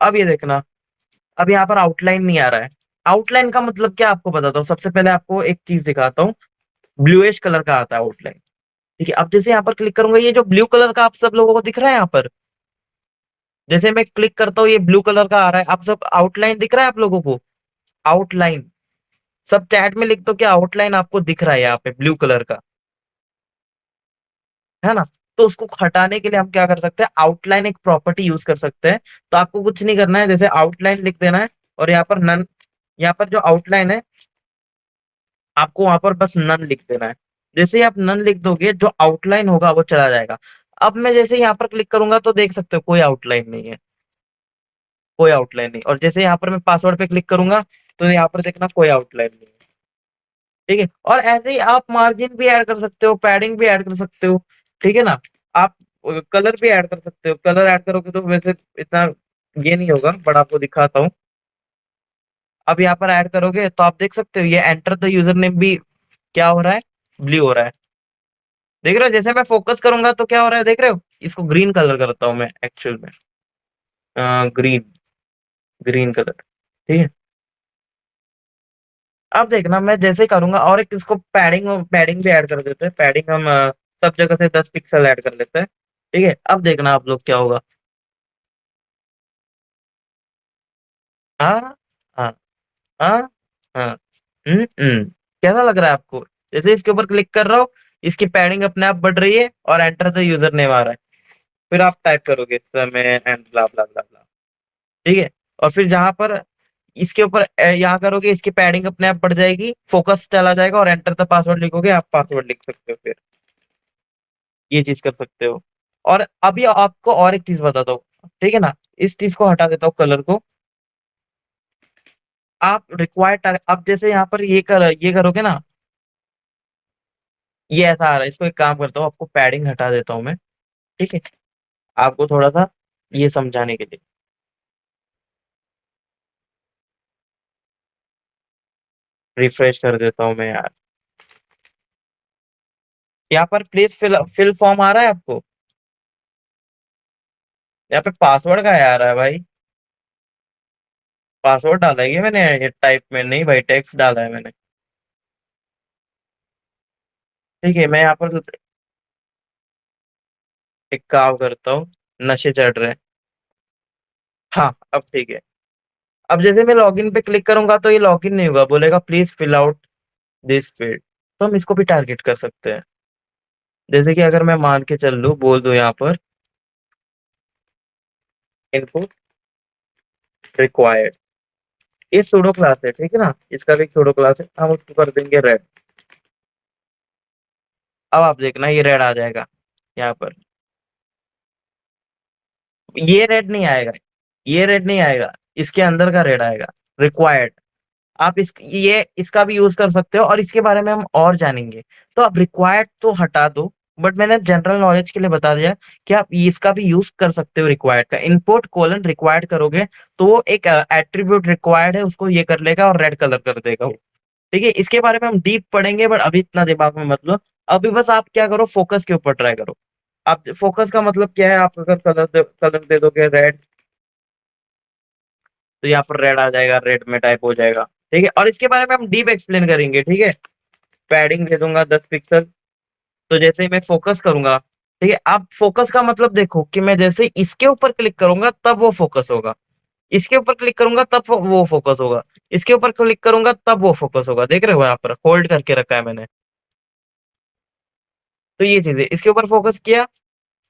अब ये देखना, अब यहाँ पर आउटलाइन नहीं आ रहा है। आउटलाइन का मतलब क्या आपको बताता हूँ। सबसे पहले आपको एक चीज दिखाता हूँ। ब्लूइश कलर का आता है आउटलाइन। ठीक है। अब जैसे यहाँ पर क्लिक करूंगा, ये जो ब्लू कलर का आप सब लोगों को दिख रहा है यहाँ पर, जैसे मैं क्लिक करता हूँ ये ब्लू कलर का आ रहा है। आप सब आउटलाइन दिख रहा है आप लोगों को? आउटलाइन। सब चैट में लिख दो क्या आउटलाइन आपको दिख रहा है यहाँ पे ब्लू कलर का, है ना? तो उसको हटाने के लिए हम क्या कर सकते हैं, आउटलाइन एक प्रॉपर्टी यूज कर सकते हैं। तो आपको कुछ नहीं करना है, जैसे आउटलाइन लिख देना है, और यहाँ पर नन, यहाँ पर जो आउटलाइन है, आपको वहां पर बस नन लिख देना है। जैसे ही आप नन लिख दोगे, जो आउटलाइन होगा वो चला जाएगा। अब मैं जैसे यहाँ पर क्लिक करूंगा तो देख सकते हो कोई आउटलाइन नहीं है। कोई आउटलाइन नहीं। और जैसे यहाँ पर मैं पासवर्ड पे क्लिक करूंगा, तो यहाँ पर देखना कोई आउटलाइन नहीं है। ठीक है। और ऐसे ही आप मार्जिन भी ऐड कर सकते हो, पैडिंग भी ऐड कर सकते हो। ठीक है ना? आप कलर भी ऐड कर सकते हो। कलर ऐड करोगे तो वैसे इतना ये नहीं होगा, बट आपको दिखाता हूँ। अब यहाँ पर ऐड करोगे तो आप देख सकते हो ये एंटर द यूजर नेम भी क्या हो रहा है, ब्लू हो रहा है। देख रहे हो, जैसे मैं फोकस करूंगा तो क्या हो रहा है, देख रहे हो? इसको ग्रीन कलर करता हूँ मैं एक्चुअल में। ग्रीन। Green colour. ठीक है। अब देखना, मैं जैसे ही करूंगा, और एक इसको पैडिंग पैडिंग भी ऐड कर देते हैं। पैडिंग हम सब जगह से 10 पिक्सल ऐड कर लेते हैं। ठीक है। अब देखना आप लोग क्या होगा। हाँ, हाँ, हाँ, हाँ। कैसा लग रहा है आपको? जैसे इसके ऊपर क्लिक कर रहा हूँ, इसकी पैडिंग अपने आप बढ़ रही है, और एंटर द यूजर नेम आ रहा है। फिर आप टाइप करोगे समय एंड ब्ला ब्ला ब्ला ब्ला। ठीक है। और फिर जहां पर इसके ऊपर यहाँ करोगे, इसकी पैडिंग अपने आप बढ़ जाएगी, फोकस चला जाएगा, और एंटर द पासवर्ड लिखोगे, आप पासवर्ड लिख सकते हो फिर। ये चीज कर सकते हो। और अभी आपको और एक चीज बताता हूँ। ठीक है ना? इस चीज को हटा देता हूँ, कलर को। आप रिक्वायर्ड, अब जैसे यहाँ पर ये करोगे ना, ये ऐसा आ रहा है। इसको एक काम करता हूँ, आपको पैडिंग हटा देता हूँ मैं। ठीक है। आपको थोड़ा सा ये समझाने के लिए रिफ्रेश कर देता हूँ मैं यार। यहाँ पर प्लीज फिल फिल फॉर्म आ रहा है आपको? यहाँ पे पासवर्ड का आ रहा है भाई। पासवर्ड डाला है ये मैंने, ये टाइप में नहीं भाई, टेक्स्ट डाला है मैंने। ठीक है, मैं यहाँ पर एक काम करता हूँ। नशे चढ़ रहे हैं। हाँ, अब ठीक है। अब जैसे मैं लॉगिन पे क्लिक करूंगा तो ये लॉगिन नहीं होगा, बोलेगा please fill out this field. तो हम इसको भी टारगेट कर सकते हैं। जैसे कि अगर मैं मान के चल लूँ, बोल दूं यहाँ पर इनपुट रिक्वायर्ड। ये सूडो क्लास है, ठीक है ना, इसका भी सूडो क्लास है, हम उसको कर देंगे रेड। अब आप देखना ये रेड आ जाएगा यहाँ पर। ये रेड नहीं आएगा, ये रेड नहीं आएगा, इसके अंदर का रेड आएगा, रिक्वायर्ड। आप ये इसका भी यूज कर सकते हो और इसके बारे में हम और जानेंगे। तो आप रिक्वायर्ड तो हटा दो, बट मैंने जनरल नॉलेज के लिए बता दिया कि आप इसका भी यूज कर सकते हो। रिक्वायर्ड का इंपोर्ट कोलन रिक्वायर्ड करोगे तो वो एक एट्रीब्यूट रिक्वायर्ड है उसको ये कर लेगा और रेड कलर कर देगा वो। ठीक है, इसके बारे में हम डीप पढ़ेंगे, बट अभी इतना दिमाग में मत लो। अभी बस आप क्या करो, फोकस के ऊपर ट्राई करो। आप फोकस का मतलब क्या है, आप अगर कलर दे दोगे रेड, तो यहाँ पर रेड आ जाएगा, रेड में टाइप हो जाएगा। ठीक है, और इसके बारे में हम डीप एक्सप्लेन करेंगे। ठीक है, पैडिंग दे दूंगा 10 पिक्सल। तो जैसे ही मैं फोकस करूंगा, ठीक है, आप फोकस का मतलब देखो कि मैं जैसे ही इसके ऊपर क्लिक करूंगा तब वो फोकस होगा, इसके ऊपर क्लिक करूंगा तब वो फोकस होगा, इसके ऊपर क्लिक करूंगा तब वो फोकस होगा। देख रहे हो यहाँ पर होल्ड करके रखा है मैंने। तो ये चीजें, इसके ऊपर फोकस किया,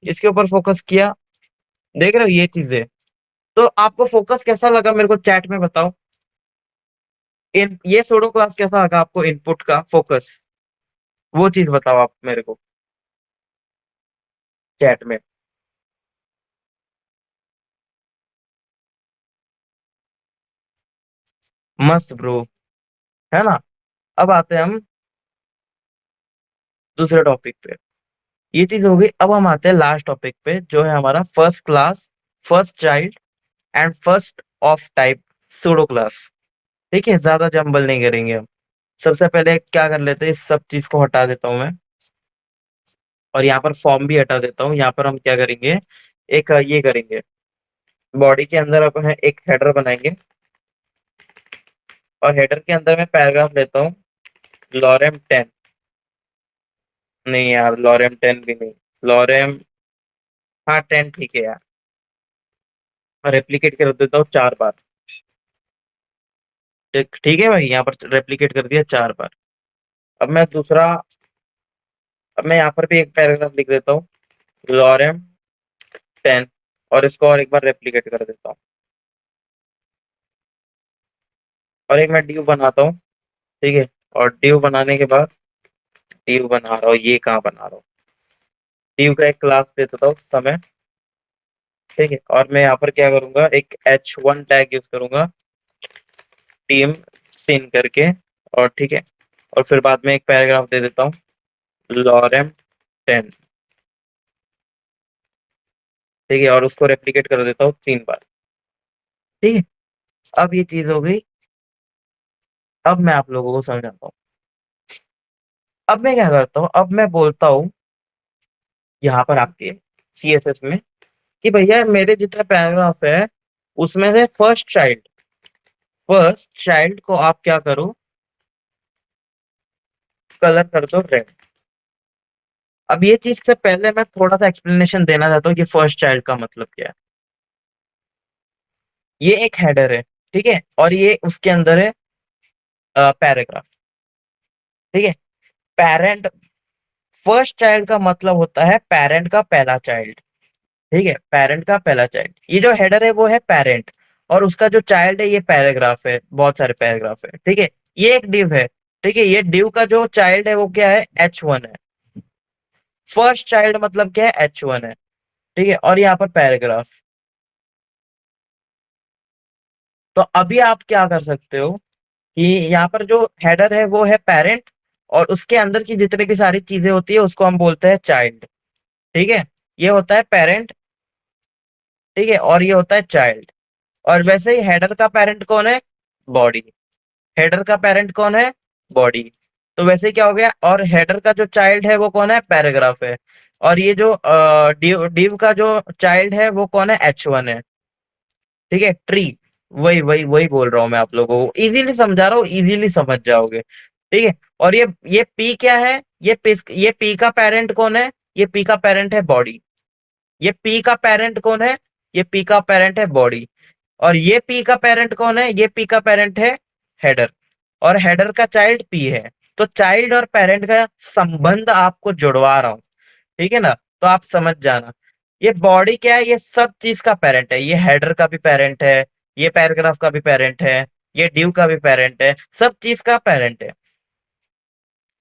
इसके ऊपर फोकस किया, देख रहे हो ये चीजें। तो आपको फोकस कैसा लगा मेरे को चैट में बताओ। ये सोडो क्लास कैसा लगा आपको, इनपुट का फोकस, वो चीज बताओ आप मेरे को चैट में। मस्त ब्रो, है ना। अब आते हैं हम दूसरे टॉपिक पे। ये चीज हो गई, अब हम आते हैं लास्ट टॉपिक पे जो है हमारा first class, first child and first of type pseudo class. ठीक है, ज्यादा जंबल नहीं करेंगे हम। सबसे पहले क्या कर लेते हैं, इस सब चीज को हटा देता हूं मैं, और यहाँ पर फॉर्म भी हटा देता हूँ। यहाँ पर हम क्या करेंगे, एक ये करेंगे, बॉडी के अंदर अपन एक हेडर बनाएंगे, और हेडर के अंदर मैं पैराग्राफ लेता हूँ, लॉरेम 10। नहीं यार, लॉरेम 10 भी नहीं, लॉरेम, हाँ 10 ठीक है यार। रेप्लिकेट कर देता हूँ 4 बार। ठीक ठीक है भाई, यहाँ पर रेप्लिकेट कर दिया 4 बार। अब मैं दूसरा, अब मैं यहाँ पर भी एक पैराग्राफ लिख देता हूँ, लॉरेम 10, और इसको और एक बार रेप्लिकेट कर देता हूँ, और एक मैं ड्यू बनाता हूँ। ठीक है, और ड्यू बनाने के बाद, ड्यू बना रहा हूँ, ये कहाँ बना रहा हूँ, ड्यू का एक क्लास दे देता हूँ समय। ठीक है, और मैं यहाँ पर क्या करूंगा, एक H1 टैग यूज करूंगा, टीम सिन करके, और ठीक है, और फिर बाद में एक पैराग्राफ दे देता हूँ, लॉरेम 10। ठीक है, और उसको रेप्लिकेट कर देता हूँ 3 बार। ठीक है, अब ये चीज हो गई। अब मैं आप लोगों को समझाता हूँ। अब मैं क्या करता हूँ, अब मैं बोलता हूँ यहाँ पर आपके CSS में कि भैया मेरे जितने पैराग्राफ है उसमें से फर्स्ट चाइल्ड को आप क्या करो, कलर कर दो रेड। अब ये चीज से पहले मैं थोड़ा सा एक्सप्लेनेशन देना चाहता हूँ कि फर्स्ट चाइल्ड का मतलब क्या है। ये एक हेडर है, ठीक है, और ये उसके अंदर है पैराग्राफ। ठीक है, पेरेंट, फर्स्ट चाइल्ड का मतलब होता है पेरेंट का पहला चाइल्ड। ठीक है, पेरेंट का पहला चाइल्ड, ये जो हेडर है वो है पेरेंट, और उसका जो चाइल्ड है ये पैराग्राफ है, बहुत सारे पैराग्राफ है। ठीक है, ये एक डिव है। ठीक है, ये डिव का जो चाइल्ड है वो क्या है, H1 है। फर्स्ट चाइल्ड मतलब क्या है, H1 है। ठीक है, और यहाँ पर पैराग्राफ। तो अभी आप क्या कर सकते हो कि यहाँ पर जो हेडर है वो है पेरेंट, और उसके अंदर की जितनी भी सारी चीजें होती है उसको हम बोलते हैं चाइल्ड। ठीक है, ये होता है पेरेंट, ठीक है, और ये होता है चाइल्ड। और वैसे ही हेडर का पेरेंट कौन है, बॉडी। हेडर का पेरेंट कौन है, बॉडी। तो वैसे ही क्या हो गया, और हेडर का जो चाइल्ड है वो कौन है, पैराग्राफ है। और ये जो डिव का जो चाइल्ड है वो कौन है, H1 है। ठीक है, ट्री, वही वही वही बोल रहा हूँ मैं आप लोगों को, इजीली समझा रहा हूँ, इजीली समझ जाओगे। ठीक है, और ये पी क्या है, ये पी का पेरेंट कौन है, ये पी का पेरेंट है बॉडी। ये पी का पेरेंट कौन है, ये पी का पेरेंट है बॉडी। और ये पी का पेरेंट कौन है, ये पी का पेरेंट है हेडर, और हेडर का चाइल्ड पी है। तो चाइल्ड और पेरेंट का संबंध आपको जुड़वा रहा हूं, ठीक है ना। तो आप समझ जाना, ये बॉडी क्या है, ये सब चीज का पेरेंट है, ये हेडर का भी पेरेंट है, ये पैराग्राफ का भी पेरेंट है, ये ड्यू का भी पेरेंट है, सब चीज का पेरेंट है।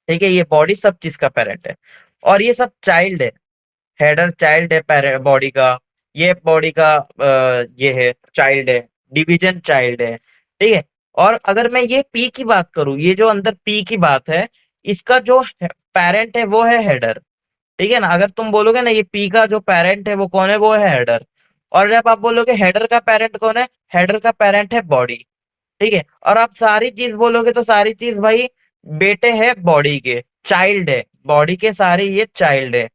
ठीक है, ये बॉडी सब चीज का पेरेंट है, और ये सब चाइल्ड है। हेडर चाइल्ड है बॉडी का, ये बॉडी का ये है चाइल्ड है, डिवीजन चाइल्ड है। ठीक है। और अगर मैं ये पी की बात करूं, ये जो अंदर पी की बात है, इसका जो पेरेंट है वो है हेडर। ठीक है ना, अगर तुम बोलोगे ना ये पी का जो पेरेंट है वो कौन है, वो है हेडर। और जब आप बोलोगे हेडर का पेरेंट कौन है, हेडर का पेरेंट है बॉडी। ठीक है। और आप सारी चीज बोलोगे तो सारी चीज भाई बेटे हैं बॉडी के, चाइल्ड है बॉडी के, सारे ये चाइल्ड है।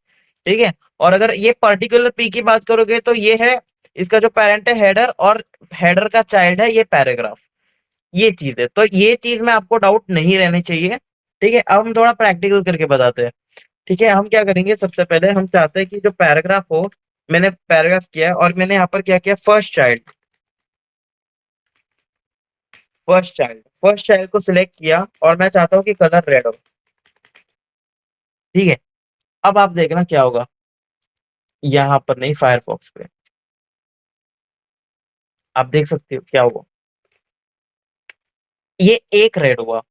ठीक है। और अगर ये पर्टिकुलर पी की बात करोगे तो ये है, इसका जो पेरेंट है हेडर, और हेडर का चाइल्ड है ये पैराग्राफ। ये चीज है, तो ये चीज में आपको डाउट नहीं रहनी चाहिए। ठीक है, अब हम थोड़ा प्रैक्टिकल करके बताते हैं। ठीक है, हम क्या करेंगे, सबसे पहले हम चाहते हैं कि जो पैराग्राफ हो, मैंने पैराग्राफ किया है और मैंने यहाँ पर क्या किया, फर्स्ट चाइल्ड को सिलेक्ट किया और मैं चाहता हूँ कि कलर रेड हो। ठीक है। अब आप देखना क्या होगा, यहाँ पर नहीं, फायरफॉक्स पे आप देख सकते हो क्या हुआ, ये एक रेड हुआ।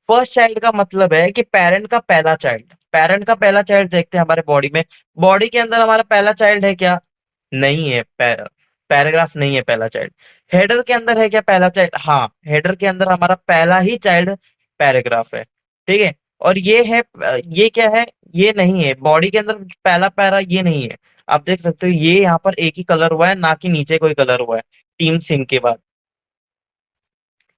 फर्स्ट चाइल्ड का मतलब है कि पेरेंट का पहला चाइल्ड देखते हैं हमारे बॉडी में। बॉडी के अंदर हमारा पहला चाइल्ड है क्या, नहीं है, पैराग्राफ नहीं है पहला चाइल्ड। हेडर के अंदर है क्या पहला चाइल्ड, हाँ, हेडर के अंदर हमारा पहला ही चाइल्ड पैराग्राफ है। ठीक है। और ये है, ये क्या है, ये नहीं है बॉडी के अंदर पहला पैरा, ये नहीं है। आप देख सकते हो ये यहाँ पर एक ही कलर हुआ है, ना कि नीचे कोई कलर हुआ है। टीम सिंह के बाद,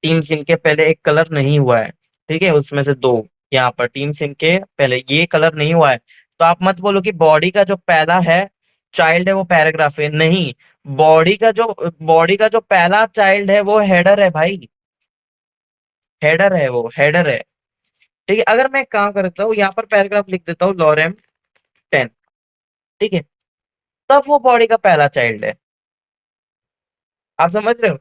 टीम सिंह के पहले एक कलर नहीं हुआ है। ठीक है, उसमें से दो, यहाँ पर टीम सिंह के पहले ये कलर नहीं हुआ है। तो आप मत बोलो कि बॉडी का जो पहला है चाइल्ड है वो पैराग्राफ है, नहीं। बॉडी का जो पहला चाइल्ड है वो हेडर है भाई, हेडर है, वो हेडर है। ठीक है, अगर मैं काम करता हूँ यहाँ पर पैराग्राफ लिख देता हूँ लॉरेम 10। ठीक है, तब वो बॉडी का पहला चाइल्ड है। आप समझ रहे हो,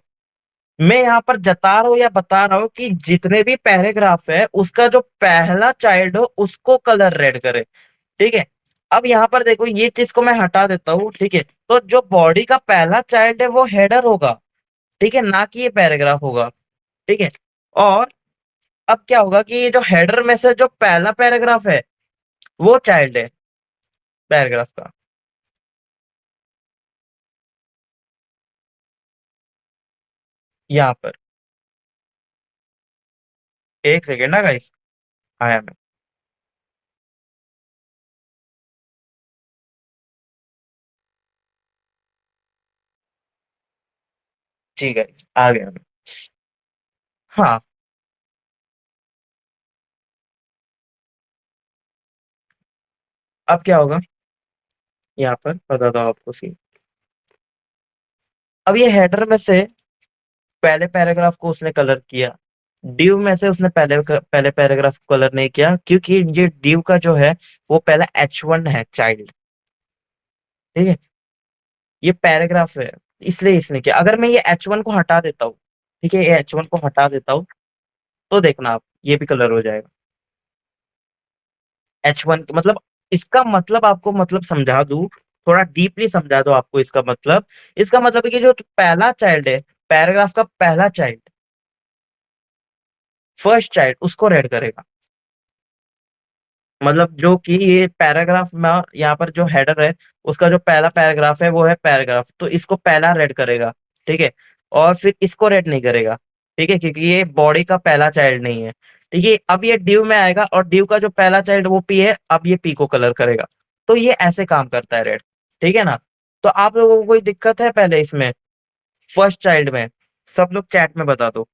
मैं यहाँ पर जता रहा हूँ या बता रहा हूँ कि जितने भी पैराग्राफ है उसका जो पहला चाइल्ड हो उसको कलर रेड करे। ठीक है। अब यहाँ पर देखो ये चीज को मैं हटा देता हूँ। ठीक है, तो जो बॉडी का पहला चाइल्ड है वो हेडर होगा। ठीक है, ना कि ये पैराग्राफ होगा। ठीक है। और अब क्या होगा कि ये जो हेडर में से जो पहला पैराग्राफ है वो चाइल्ड है पैराग्राफ का। यहाँ पर एक सेकेंड ना गाइस, आया मैं। ठीक है, आ गया मैं। हाँ, अब क्या होगा, यहाँ पर बताता हूँ आपको सी। अब ये हेडर में से पहले पैराग्राफ को उसने कलर किया, ड्यू में से उसने पहले पैराग्राफ को कलर नहीं किया, क्योंकि ये ड्यू का जो है वो पहला H1 है चाइल्ड। ठीक है, ये पैराग्राफ है, इसलिए इसने किया। अगर मैं ये H1 को हटा देता हूँ, ठीक है, ये H1 को हटा देता हूँ, तो देखना आप ये भी कलर हो जाएगा। H1 मतलब, इसका मतलब आपको मतलब समझा दूं, थोड़ा डीपली समझा दो आपको इसका मतलब। इसका मतलब है कि जो पहला चाइल्ड है, पैराग्राफ का पहला चाइल्ड, फर्स्ट चाइल्ड, उसको रेड करेगा। मतलब जो कि ये पैराग्राफ में यहाँ पर जो हेडर है उसका जो पहला पैराग्राफ है वो है पैराग्राफ, तो इसको पहला रेड करेगा। ठीक है। और फिर इसको रेड नहीं करेगा। ठीक है, क्योंकि ये बॉडी का पहला चाइल्ड नहीं है। ठीक है, अब ये ड्यू में आएगा और ड्यू का जो पहला चाइल्ड वो पी है, अब ये पी को कलर करेगा। तो ये ऐसे काम करता है रेड। ठीक है ना। तो आप लोगों को कोई दिक्कत है पहले इसमें, फर्स्ट चाइल्ड में? सब लोग चैट में बता दो।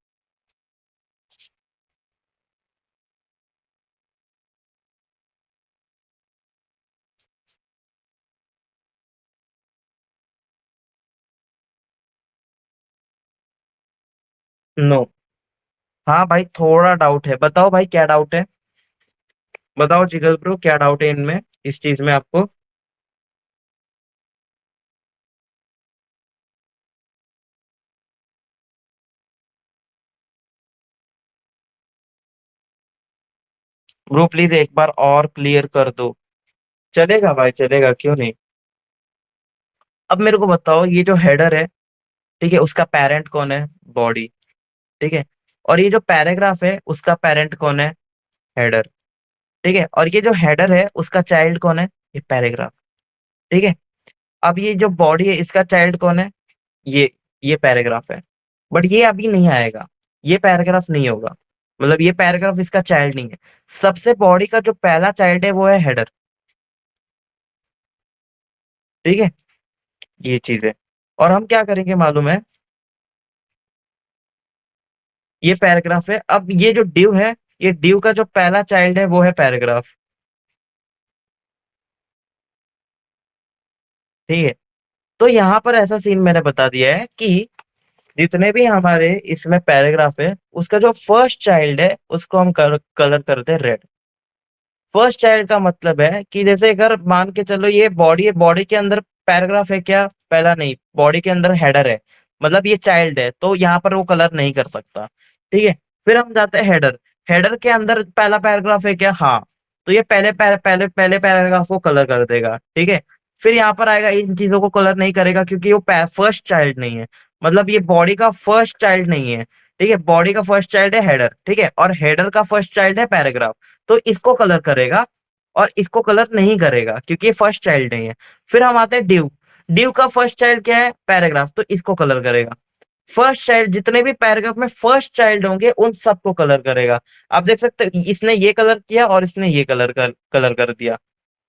नो। हाँ भाई, थोड़ा डाउट है, बताओ भाई क्या डाउट है। बताओ जिगल ब्रो, क्या डाउट है इनमें, इस चीज में आपको। ब्रो प्लीज एक बार और क्लियर कर दो। चलेगा भाई, चलेगा, क्यों नहीं। अब मेरे को बताओ, ये जो हेडर है, ठीक है, उसका पेरेंट कौन है? बॉडी। ठीक है, और ये जो पैराग्राफ है उसका पेरेंट कौन है? हेडर। ठीक है, और ये जो हेडर है उसका चाइल्ड कौन है? ये पैराग्राफ। ठीक है, अब ये जो बॉडी है इसका चाइल्ड कौन है? ये ये पैराग्राफ है। बट ये अभी नहीं आएगा, ये पैराग्राफ नहीं होगा, मतलब ये पैराग्राफ इसका चाइल्ड नहीं है। सबसे बॉडी का जो पहला चाइल्ड है वो है हेडर। ठीक है, ये चीज है। और हम क्या करेंगे मालूम है, ये पैराग्राफ है, अब ये जो ड्यू है, ये ड्यू का जो पहला चाइल्ड है वो है पैराग्राफ। ठीक है, तो यहाँ पर ऐसा सीन मैंने बता दिया है कि जितने भी हमारे इसमें पैराग्राफ है उसका जो फर्स्ट चाइल्ड है उसको हम कलर करते हैं रेड। फर्स्ट चाइल्ड का मतलब है कि जैसे अगर मान के चलो ये बॉडी है, बॉडी के अंदर पैराग्राफ है क्या? पहला नहीं, बॉडी के अंदर हेडर है, मतलब ये चाइल्ड है, तो यहाँ पर वो कलर नहीं कर सकता। ठीक है, फिर हम जाते हैं हेडर। हेडर के अंदर पहला पैराग्राफ है क्या? हाँ, तो ये पहले पैराग्राफ को कलर कर देगा। ठीक है, फिर यहाँ पर आएगा, इन चीजों को कलर नहीं करेगा क्योंकि वो फर्स्ट चाइल्ड नहीं है, मतलब ये बॉडी का फर्स्ट चाइल्ड नहीं है। ठीक है, बॉडी का फर्स्ट चाइल्ड है हेडर, ठीक है, और हेडर का फर्स्ट चाइल्ड है पैराग्राफ, तो इसको कलर करेगा और इसको कलर नहीं करेगा क्योंकि ये फर्स्ट चाइल्ड नहीं है। फिर हम आते हैं ड्यू। ड्यू का फर्स्ट चाइल्ड क्या है? पैराग्राफ, तो इसको कलर करेगा। फर्स्ट चाइल्ड, जितने भी पैराग्राफ में फर्स्ट चाइल्ड होंगे उन सबको कलर करेगा। आप देख सकते हो इसने ये कलर किया और इसने ये कलर कर दिया।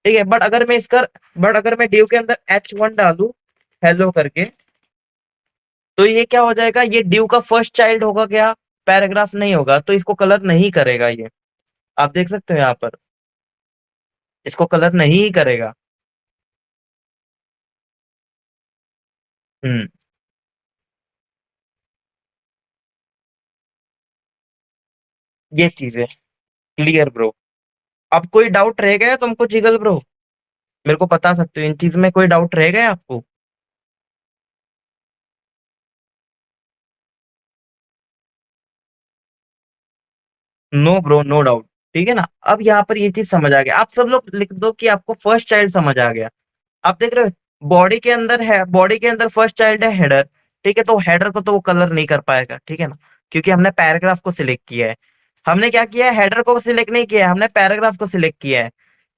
ठीक है, बट अगर मैं ड्यू के अंदर H1 डालू, हेलो करके, तो ये क्या हो जाएगा? ये ड्यू का फर्स्ट चाइल्ड होगा क्या? पैराग्राफ नहीं होगा, तो इसको कलर नहीं करेगा ये। आप देख सकते हो यहाँ पर, इसको कलर नहीं करेगा। हम्म, ये चीज है। Clear bro? अब कोई डाउट रह गया तुमको जिगल ब्रो? मेरे को बता सकते हो इन चीज में कोई डाउट रह गया आपको? No bro, no doubt. ठीक है ना, अब यहाँ पर ये चीज समझ आ गया, आप सब लोग लिख दो कि आपको फर्स्ट चाइल्ड समझ आ गया। आप देख रहे हो बॉडी के अंदर है, बॉडी के अंदर फर्स्ट चाइल्ड है हेडर। ठीक है, तो हेडर को तो वो कलर नहीं कर पाएगा, ठीक है ना, क्योंकि हमने पैराग्राफ को सिलेक्ट किया है। हमने क्या किया है? हेडर को सिलेक्ट नहीं किया है, हमने पैराग्राफ को सिलेक्ट किया है।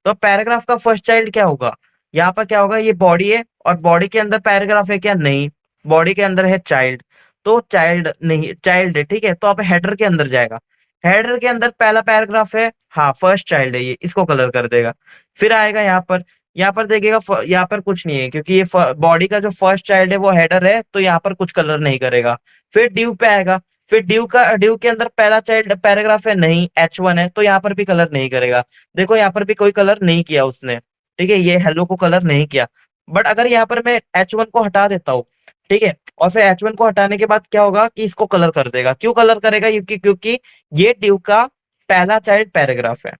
तो पैराग्राफ का फर्स्ट चाइल्ड क्या होगा? यहाँ पर क्या होगा? ये बॉडी है और बॉडी के अंदर पैराग्राफ है क्या? नहीं, बॉडी के अंदर है चाइल्ड, तो चाइल्ड नहीं, चाइल्ड है। ठीक है, तो अब हेडर के अंदर जाएगा, हेडर के अंदर पहला पैराग्राफ है, हाँ फर्स्ट चाइल्ड है, ये इसको कलर कर देगा। फिर आएगा यहाँ पर, यहाँ पर देखिएगा यहाँ पर कुछ नहीं है क्योंकि ये बॉडी का जो फर्स्ट चाइल्ड है वो हेडर है, तो यहाँ पर कुछ कलर नहीं करेगा। फिर ड्यू पे आएगा, फिर ड्यू के अंदर पहला चाइल्ड पैराग्राफ है नहीं, H1 है, तो यहाँ पर भी कलर नहीं करेगा। देखो यहाँ पर भी कोई कलर नहीं किया उसने। ठीक है, ये हेलो को कलर नहीं किया। बट अगर यहाँ पर मैं H1 को हटा देता हूँ, ठीक है, और फिर H1 को हटाने के बाद क्या होगा कि इसको कलर कर देगा। क्यों कलर करेगा? क्योंकि ये ड्यू का पहला चाइल्ड पैराग्राफ है।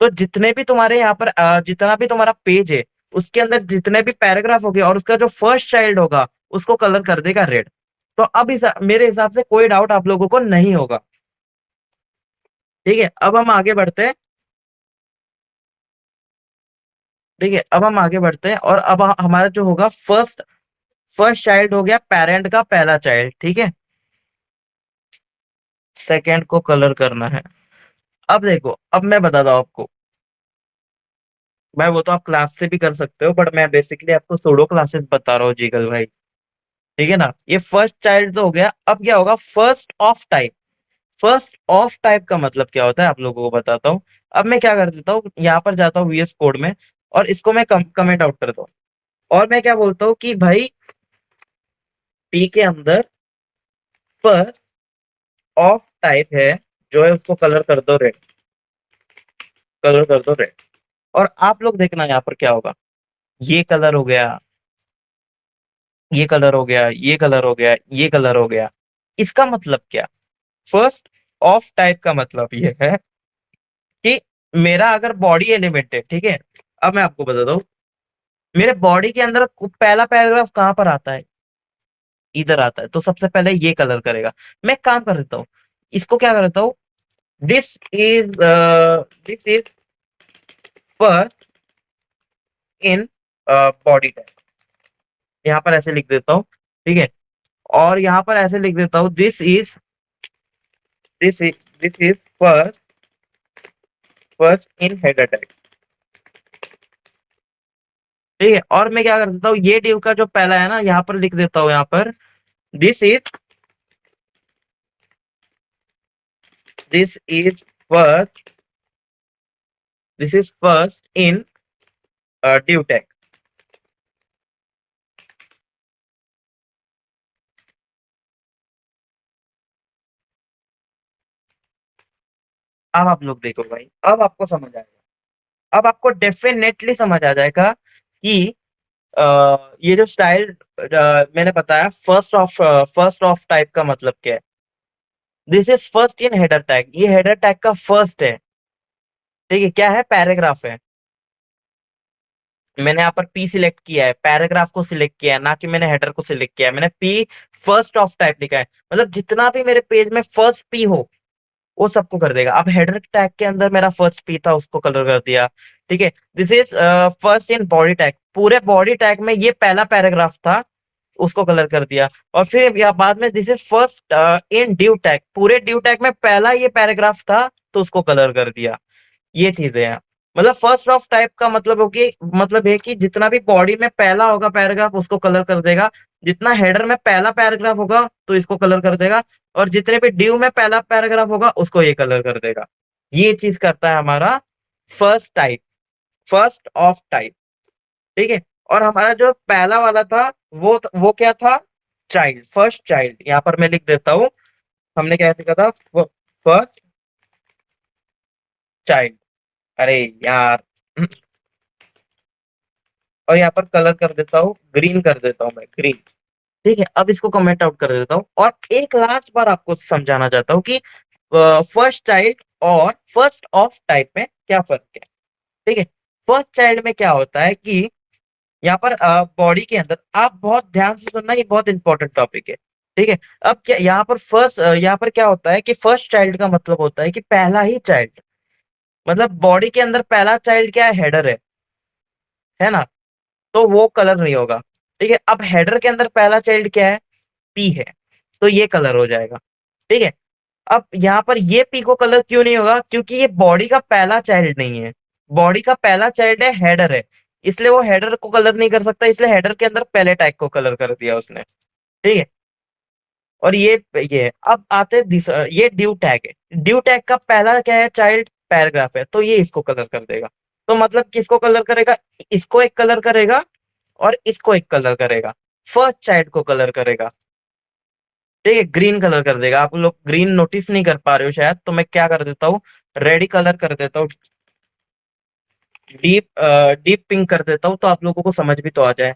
तो जितने भी तुम्हारे यहाँ पर जितना भी तुम्हारा पेज है उसके अंदर जितने भी पैराग्राफ होंगे और उसका जो फर्स्ट चाइल्ड होगा उसको कलर कर देगा रेड। तो अब मेरे हिसाब से कोई डाउट आप लोगों को नहीं होगा। ठीक है, अब हम आगे बढ़ते हैं। ठीक है, अब हम आगे बढ़ते हैं और अब हमारा जो होगा फर्स्ट फर्स्ट चाइल्ड हो गया पेरेंट का पहला चाइल्ड। ठीक है, सेकंड को कलर करना है। अब देखो, अब मैं बताता हूँ आपको, भाई वो तो आप क्लास से भी कर सकते हो बट मैं बेसिकली आपको सोडो क्लासेस बता रहा हूँ जीगल भाई। ठीक है ना, ये फर्स्ट चाइल्ड तो हो गया, अब क्या होगा? First of type. First of type का मतलब क्या होता है आप लोगों को बताता हूँ। अब मैं क्या कर देता हूँ, यहाँ पर जाता हूँ VS कोड में और इसको मैं कमेंट आउट करता हूँ। और मैं क्या बोलता हूँ कि भाई पी के अंदर फर्स्ट ऑफ टाइप है जो है उसको कलर कर दो रेड, कलर कर दो रेड। और आप लोग देखना यहाँ पर क्या होगा, ये कलर हो गया, ये कलर हो गया, ये कलर हो गया, ये कलर हो गया। इसका मतलब क्या? फर्स्ट ऑफ टाइप का मतलब ये है कि मेरा अगर बॉडी एलिमेंट है, ठीक है, अब मैं आपको बता दूं, मेरे बॉडी के अंदर पहला पैराग्राफ कहां पर आता है? इधर आता है, तो सबसे पहले ये कलर करेगा। मैं एक काम कर देता हूँ, इसको क्या करता हूँ, this is this is first in body type, यहाँ पर ऐसे लिख देता हूँ। ठीक है, और यहाँ पर ऐसे लिख देता हूँ, this is first in header tag. ठीक है, और मैं क्या कर देता हूँ, ये div का जो पहला है ना, यहाँ पर लिख देता हूँ, यहाँ पर this is this is first this is first in div tag। अब आप लोग देखो भाई, अब आपको समझ आएगा, अब आपको डेफिनेटली समझ आ जाएगा कि ये जो स्टाइल मैंने बताया, फर्स्ट ऑफ टाइप का मतलब क्या है। This is first in header tag, ये हेडर टैग का फर्स्ट है। ठीक है, क्या है, पैराग्राफ है। मैंने यहाँ पर पी सिलेक्ट किया है, पैराग्राफ को सिलेक्ट किया है, ना कि मैंने हेडर को सिलेक्ट किया है। मैंने पी फर्स्ट ऑफ टाइप लिखा है, मतलब जितना भी मेरे पेज में फर्स्ट पी हो वो सबको कर देगा। अब हेडर टैग के अंदर मेरा फर्स्ट पी था, उसको कलर कर दिया। ठीक है, this is first in body tag, पूरे बॉडी टैग में ये पहला पैराग्राफ था, उसको कलर कर दिया। और फिर या बाद में this is first in due tag, पूरे ड्यू टैग में पहला ये पैराग्राफ था, तो उसको कलर कर दिया। ये चीजें हैं, मतलब फर्स्ट ऑफ टाइप का मतलब होगी, मतलब है कि जितना भी बॉडी में पहला होगा पैराग्राफ उसको कलर कर देगा, जितना हेडर में पहला पैराग्राफ होगा तो इसको कलर कर देगा, और जितने भी ड्यू में पहला पैराग्राफ होगा उसको ये कलर कर देगा। ये चीज करता है हमारा फर्स्ट ऑफ टाइप। ठीक है, और हमारा जो पहला वाला था वो क्या था, चाइल्ड, फर्स्ट चाइल्ड। यहाँ पर मैं लिख देता हूँ, हमने क्या लिखा था, फर्स्ट चाइल्ड। अरे यार, और यहाँ पर कलर कर देता हूँ, ग्रीन कर देता हूँ मैं, ग्रीन। ठीक है, अब इसको कमेंट आउट कर देता हूँ, और एक लास्ट बार आपको समझाना चाहता हूँ कि फर्स्ट चाइल्ड और फर्स्ट ऑफ टाइप में क्या फर्क है। ठीक है, फर्स्ट चाइल्ड में क्या होता है कि यहाँ पर बॉडी के अंदर, आप बहुत ध्यान से सुनना, ये बहुत इंपॉर्टेंट टॉपिक है। ठीक है, अब क्या यहाँ पर यहाँ पर क्या होता है कि फर्स्ट चाइल्ड का मतलब होता है कि पहला ही चाइल्ड, मतलब बॉडी के अंदर पहला चाइल्ड क्या है, हेडर है ना, तो वो कलर नहीं होगा। ठीक है, अब हेडर के अंदर पहला चाइल्ड क्या है, पी है, तो ये कलर हो जाएगा। ठीक है, अब यहाँ पर ये पी को कलर क्यों नहीं होगा, क्योंकि ये बॉडी का पहला चाइल्ड नहीं है, बॉडी का पहला चाइल्ड है, हेडर है, इसलिए वो हेडर को कलर नहीं कर सकता, इसलिए हेडर के अंदर पहले टैग को कलर कर दिया उसने। ठीक है, और ये है। अब आते हैं ये ड्यू टैग है, ड्यू टैग का पहला क्या है, चाइल्ड पैराग्राफ है, तो ये इसको कलर कर देगा। तो मतलब किसको कलर करेगा, इसको एक कलर करेगा और इसको एक कलर करेगा, फर्स्ट चाइल्ड को कलर करेगा। ठीक है, ग्रीन कलर कर देगा। आप लोग ग्रीन नोटिस नहीं कर पा रहे हो शायद, तो मैं क्या कर देता हूँ, रेडी कलर कर देता हूँ, डीप डीप पिंक कर देता हूँ, तो आप लोगों को समझ भी तो आ जाए।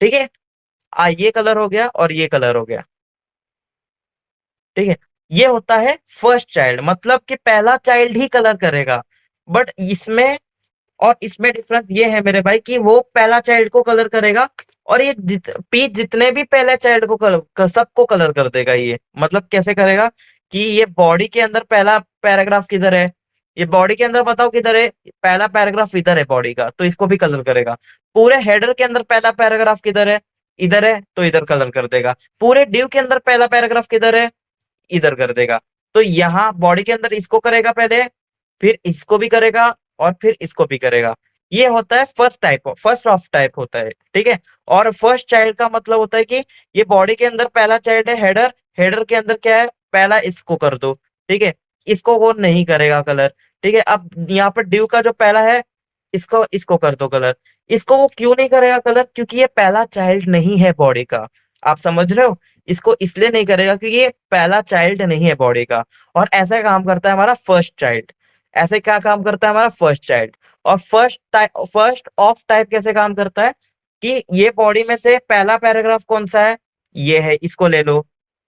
ठीक है, ये कलर हो गया और ये कलर हो गया। ठीक है, ये होता है फर्स्ट चाइल्ड, मतलब कि पहला चाइल्ड ही कलर करेगा। बट इसमें और इसमें डिफरेंस ये है मेरे भाई, कि वो पहला चाइल्ड को कलर करेगा, और ये पी जितने भी पहले चाइल्ड को सबको कलर कर देगा। ये मतलब कैसे करेगा, कि ये बॉडी के अंदर पहला पैराग्राफ किधर है, ये बॉडी के अंदर बताओ किधर है, पहला पैराग्राफ इधर है बॉडी का, तो इसको भी कलर करेगा। पूरे हेडर के अंदर पहला पैराग्राफ किधर है, इधर है, तो इधर कलर कर देगा। पूरे ड्यू के अंदर पहला पैराग्राफ किधर है, इधर कर देगा। तो यहाँ बॉडी के अंदर इसको करेगा पहले, फिर इसको भी करेगा, और फिर इसको भी करेगा। ये होता है फर्स्ट ऑफ टाइप होता है। ठीक है, और फर्स्ट चाइल्ड का मतलब होता है कि ये बॉडी के अंदर पहला चाइल्ड है, हेडर, हेडर के अंदर क्या है, पहला इसको कर दो। ठीक है, इसको वो नहीं करेगा कलर। ठीक है, अब यहाँ पर ड्यू का जो पहला है, इसको इसको कर दो कलर। इसको वो क्यों नहीं करेगा कलर, क्योंकि ये पहला चाइल्ड नहीं है बॉडी का। आप समझ रहे हो, इसको इसलिए नहीं करेगा क्योंकि ये पहला चाइल्ड नहीं है बॉडी का। और ऐसा काम करता है हमारा फर्स्ट चाइल्ड, ऐसे क्या काम करता है हमारा फर्स्ट चाइल्ड। और फर्स्ट ऑफ टाइप कैसे काम करता है, कि ये बॉडी में से पहला पैराग्राफ कौन सा है, ये है, इसको ले लो।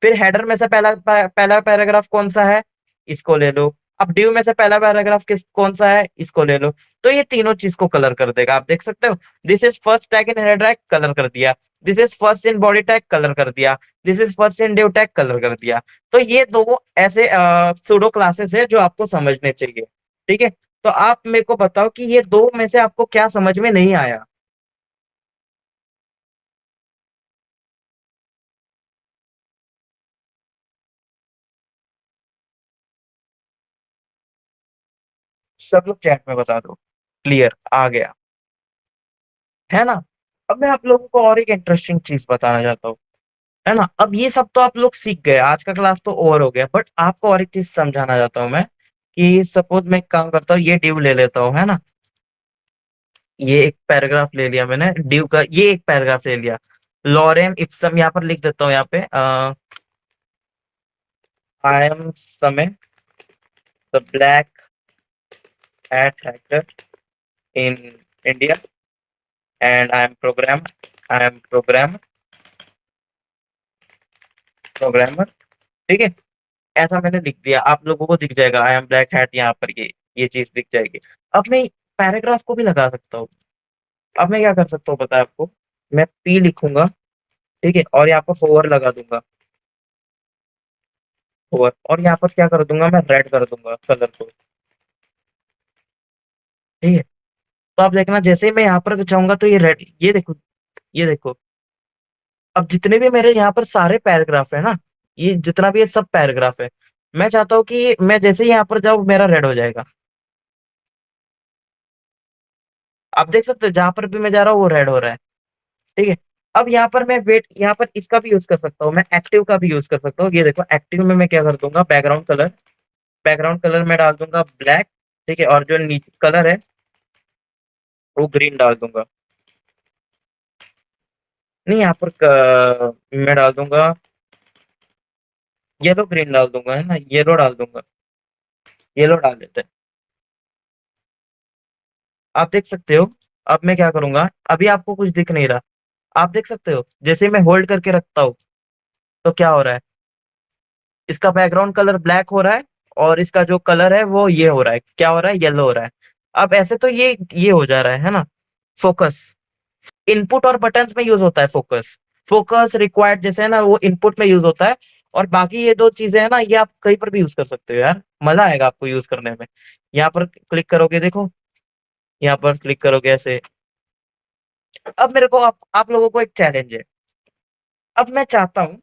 फिर हेडर में से पहला पैराग्राफ कौन सा है, इसको ले लो। अब ड्यू में से पहला पैराग्राफ कौन सा है, इसको ले लो। तो ये तीनों चीज को कलर कर देगा, आप देख सकते हो। This is first tag in header tag, colour कर दिया। This is first in body tag, colour कर दिया। This is first in due tag, colour कर दिया। तो ये दो ऐसे सूडो क्लासेस है जो आपको समझने चाहिए। ठीक है, तो आप मेरे को बताओ कि ये दो में से आपको क्या समझ में नहीं आया। सब लोग चैट में बता दो। क्लियर, आ गया, है ना? अब मैं आप लोगों को और एक इंटरेस्टिंग चीज़ बताना चाहता हूँ, है ना? अब ये सब तो आप लोग सीख गए, आज का क्लास तो ओवर हो गया, बट आपको और एक चीज़ समझाना चाहता हूँ मैं, कि सपोज़ मैं एक काम करता हूँ, ये डिव ले लेता हूँ, है ना? ये एक पैराग्राफ ले लिया मैंने, डिव का ये एक पैराग्राफ ले लिया। लॉरेम इप्सम यहाँ पर लिख देता हूँ यहाँ पे, आई एम समय the black hat hacker in India and I am programmer, ठीक है? ऐसा मैंने लिख दिया, आप लोगों को दिख जाएगा आई एम ब्लैक हैट, यहाँ पर ये चीज़ दिख जाएगी। अब मैं पैराग्राफ को भी लगा सकता हूँ। अब मैं क्या कर सकता हूँ पता है आपको? मैं पी लिखूँगा, ठीक है? और यहाँ पर फॉर लगा दूँगा, फॉर, और यहाँ पर क्या कर दूँगा मैं रेड कर दूँगा कलर को, ठीक है? तो आप देखना जैसे ही मैं यहाँ पर जाऊँगा तो ये रेड, ये देखो, अब जितने भी मेरे यहाँ पर सारे पैराग्राफ है ना, ये जितना भी ये सब पैराग्राफ है, मैं चाहता हूँ कि मैं जैसे ही यहाँ पर जाऊँ मेरा रेड हो जाएगा। आप देख सकते हो जहाँ पर भी मैं जा रहा हूँ वो रेड हो रहा है, ठीक है? अब यहाँ पर मैं वेट, यहाँ पर इसका भी यूज़ कर सकता हूँ, मैं एक्टिव का भी यूज़ कर सकता हूँ। ये देखो एक्टिव में मैं क्या कर दूँगा, बैकग्राउंड कलर मैं डाल दूँगा ब्लैक, ठीक है? और जो नीचे कलर है वो ग्रीन डाल दूँगा। नहीं, यहाँ पर मैं डाल दूँगा येलो ग्रीन डाल दूँगा, है ना? येलो डाल दूँगा, येलो डाल देते हैं। आप देख सकते हो, अब मैं क्या करूँगा, अभी आपको कुछ दिख नहीं रहा। आप देख सकते हो, जैसे ही मैं होल्ड करके रखता हूँ, तो क्या हो रहा है? इसका बैकग्राउंड कलर ब्लैक हो रहा है और इसका जो कलर है वो ये हो रहा है, क्या हो रहा है? येलो हो रहा है। अब ऐसे तो ये हो जा रहा है ना? फोकस, इनपुट और बटन्स में यूज़ होता है फोकस। फोकस रिक्वायर्ड जैसे है ना, वो इनपुट में यूज़ होता है, और बाकी ये 2 चीज़ें हैं ना, ये आप कहीं पर भी यूज़ कर सकते हो यार, मज़ा आएगा आपको यूज़ करने में। यहाँ पर क्लिक करोगे देखो, यहाँ पर क्लिक करोगे ऐसे। अब मेरे को आप लोगों को एक चैलेंज है। अब मैं चाहता हूँ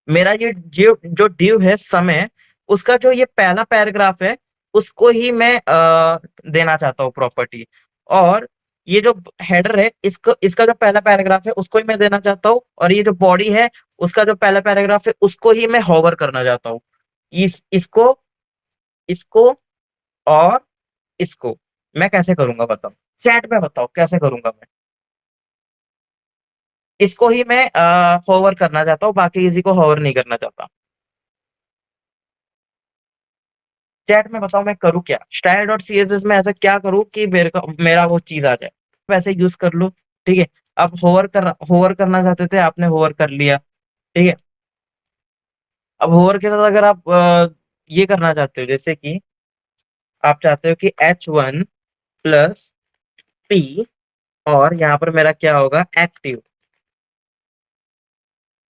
मेरा ये जो ड्यू है समय, उसका जो ये पहला पैराग्राफ है, उसको ही मैं देना चाहता हूँ प्रॉपर्टी, और ये जो हेडर है इसको, इसका जो पहला पैराग्राफ है उसको ही मैं देना चाहता हूँ, और ये जो बॉडी है उसका जो पहला पैराग्राफ है उसको ही मैं होवर करना चाहता हूँ। इसको इसको और इसको मैं कैसे करूंगा बताओ? चैट में बताओ कैसे करूंगा मैं? इसको ही मैं होवर करना चाहता हूँ, बाकी किसी को होवर नहीं करना चाहता। चैट में बताओ मैं करूँ क्या? स्टाइल डॉट सीएसएस में ऐसा क्या करूँ कि मेरा वो चीज आ जाए? वैसे यूज कर लो, ठीक है? अब होवर करना चाहते थे, आपने होवर कर लिया, ठीक है? अब होवर के साथ अगर आप ये करना चाहते हो, जैसे कि आप चाहते हो कि H1 प्लस P, और यहाँ पर मेरा क्या होगा, एक्टिव,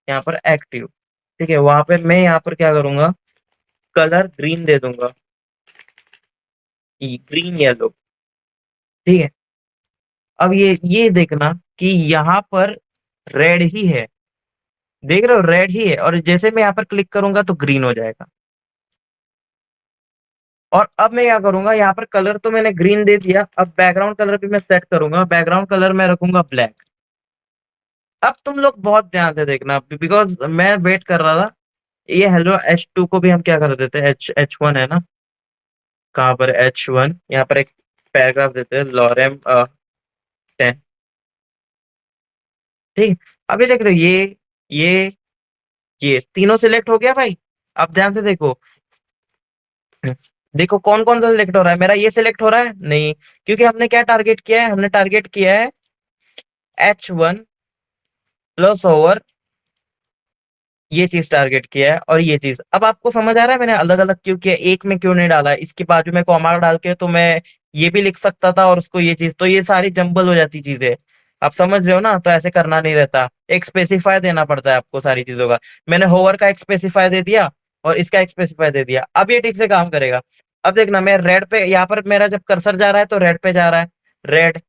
यहाँ पर एक्टिव, ठीक है? वहां पे मैं यहाँ पर क्या करूंगा, कलर ग्रीन दे दूंगा, ग्रीन येलो, ठीक है? अब ये देखना कि यहाँ पर रेड ही है, देख रहे हो रेड ही है, और जैसे मैं यहाँ पर क्लिक करूंगा तो ग्रीन हो जाएगा। और अब मैं क्या करूंगा, यहाँ पर कलर तो मैंने ग्रीन दे दिया, अब बैकग्राउंड कलर भी मैं सेट करूंगा, बैकग्राउंड कलर मैं रखूंगा ब्लैक। अब तुम लोग बहुत ध्यान से देखना, बिकॉज मैं वेट कर रहा था। ये हेलो H2 को भी हम क्या कर देते हैं, H1 है ना? कहाँ पर H1, यहाँ पर एक पैराग्राफ देते हैं, लॉरेम 10, ठीक। अभी देख रहे हो ये ये तीनों सिलेक्ट हो गया भाई। अब ध्यान से देखो, देखो कौन कौन सा सिलेक्ट हो रहा है, मेरा ये सिलेक्ट हो रहा है नहीं, क्योंकि हमने क्या टारगेट किया है, हमने टारगेट किया है H1 प्लस ओवर, ये चीज टारगेट किया है, और ये चीज अब आपको समझ आ रहा है मैंने अलग अलग क्यों किया, एक में क्यों नहीं डाला, इसके बाजू में कॉमा डाल के तो मैं ये भी लिख सकता था, और उसको ये चीज, तो ये सारी जंबल हो जाती चीजें। आप समझ रहे हो ना? तो ऐसे करना नहीं रहता, एक स्पेसिफाई देना पड़ता है आपको सारी चीजों का। मैंने होवर का एक स्पेसिफाई दे दिया, और इसका एक स्पेसिफाई दे दिया, अब ये ठीक से काम करेगा। अब देखना, मैं रेड पे, यहाँ पर मेरा जब कर्सर जा रहा है तो रेड पे जा रहा है, रेड,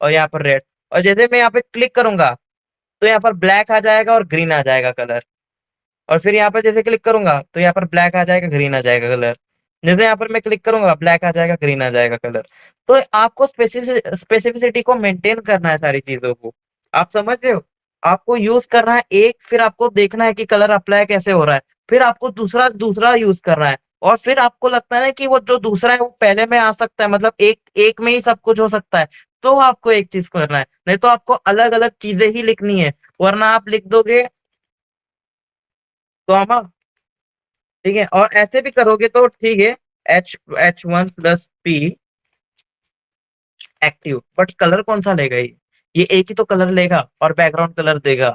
और यहाँ पर रेड, और जैसे मैं यहाँ पे क्लिक करूंगा तो यहाँ पर ब्लैक आ जाएगा और ग्रीन आ जाएगा कलर, और फिर यहाँ पर जैसे क्लिक करूंगा तो यहाँ पर ब्लैक आ जाएगा, ग्रीन आ जाएगा कलर। जैसे यहाँ पर मैं क्लिक करूंगा, ब्लैक आ जाएगा, ग्रीन आ जाएगा कलर। तो आपको स्पेसिफिसिटी को मेंटेन करना है सारी चीजों को। आप समझ रहे हो? आपको यूज करना है एक, फिर आपको देखना है कि कलर अप्लाई कैसे हो रहा है, फिर आपको दूसरा दूसरा यूज करना है, और फिर आपको लगता है ना कि वो जो दूसरा है वो पहले में आ सकता है, मतलब एक एक में ही सब कुछ हो सकता है, तो आपको एक चीज करना है, नहीं तो आपको अलग अलग चीजें ही लिखनी है। वरना आप लिख दोगे कॉमा, ठीक है, और ऐसे भी करोगे तो ठीक है, H1 + P active, but colour कौन सा लेगा ये एक ही तो कलर लेगा और बैकग्राउंड कलर देगा।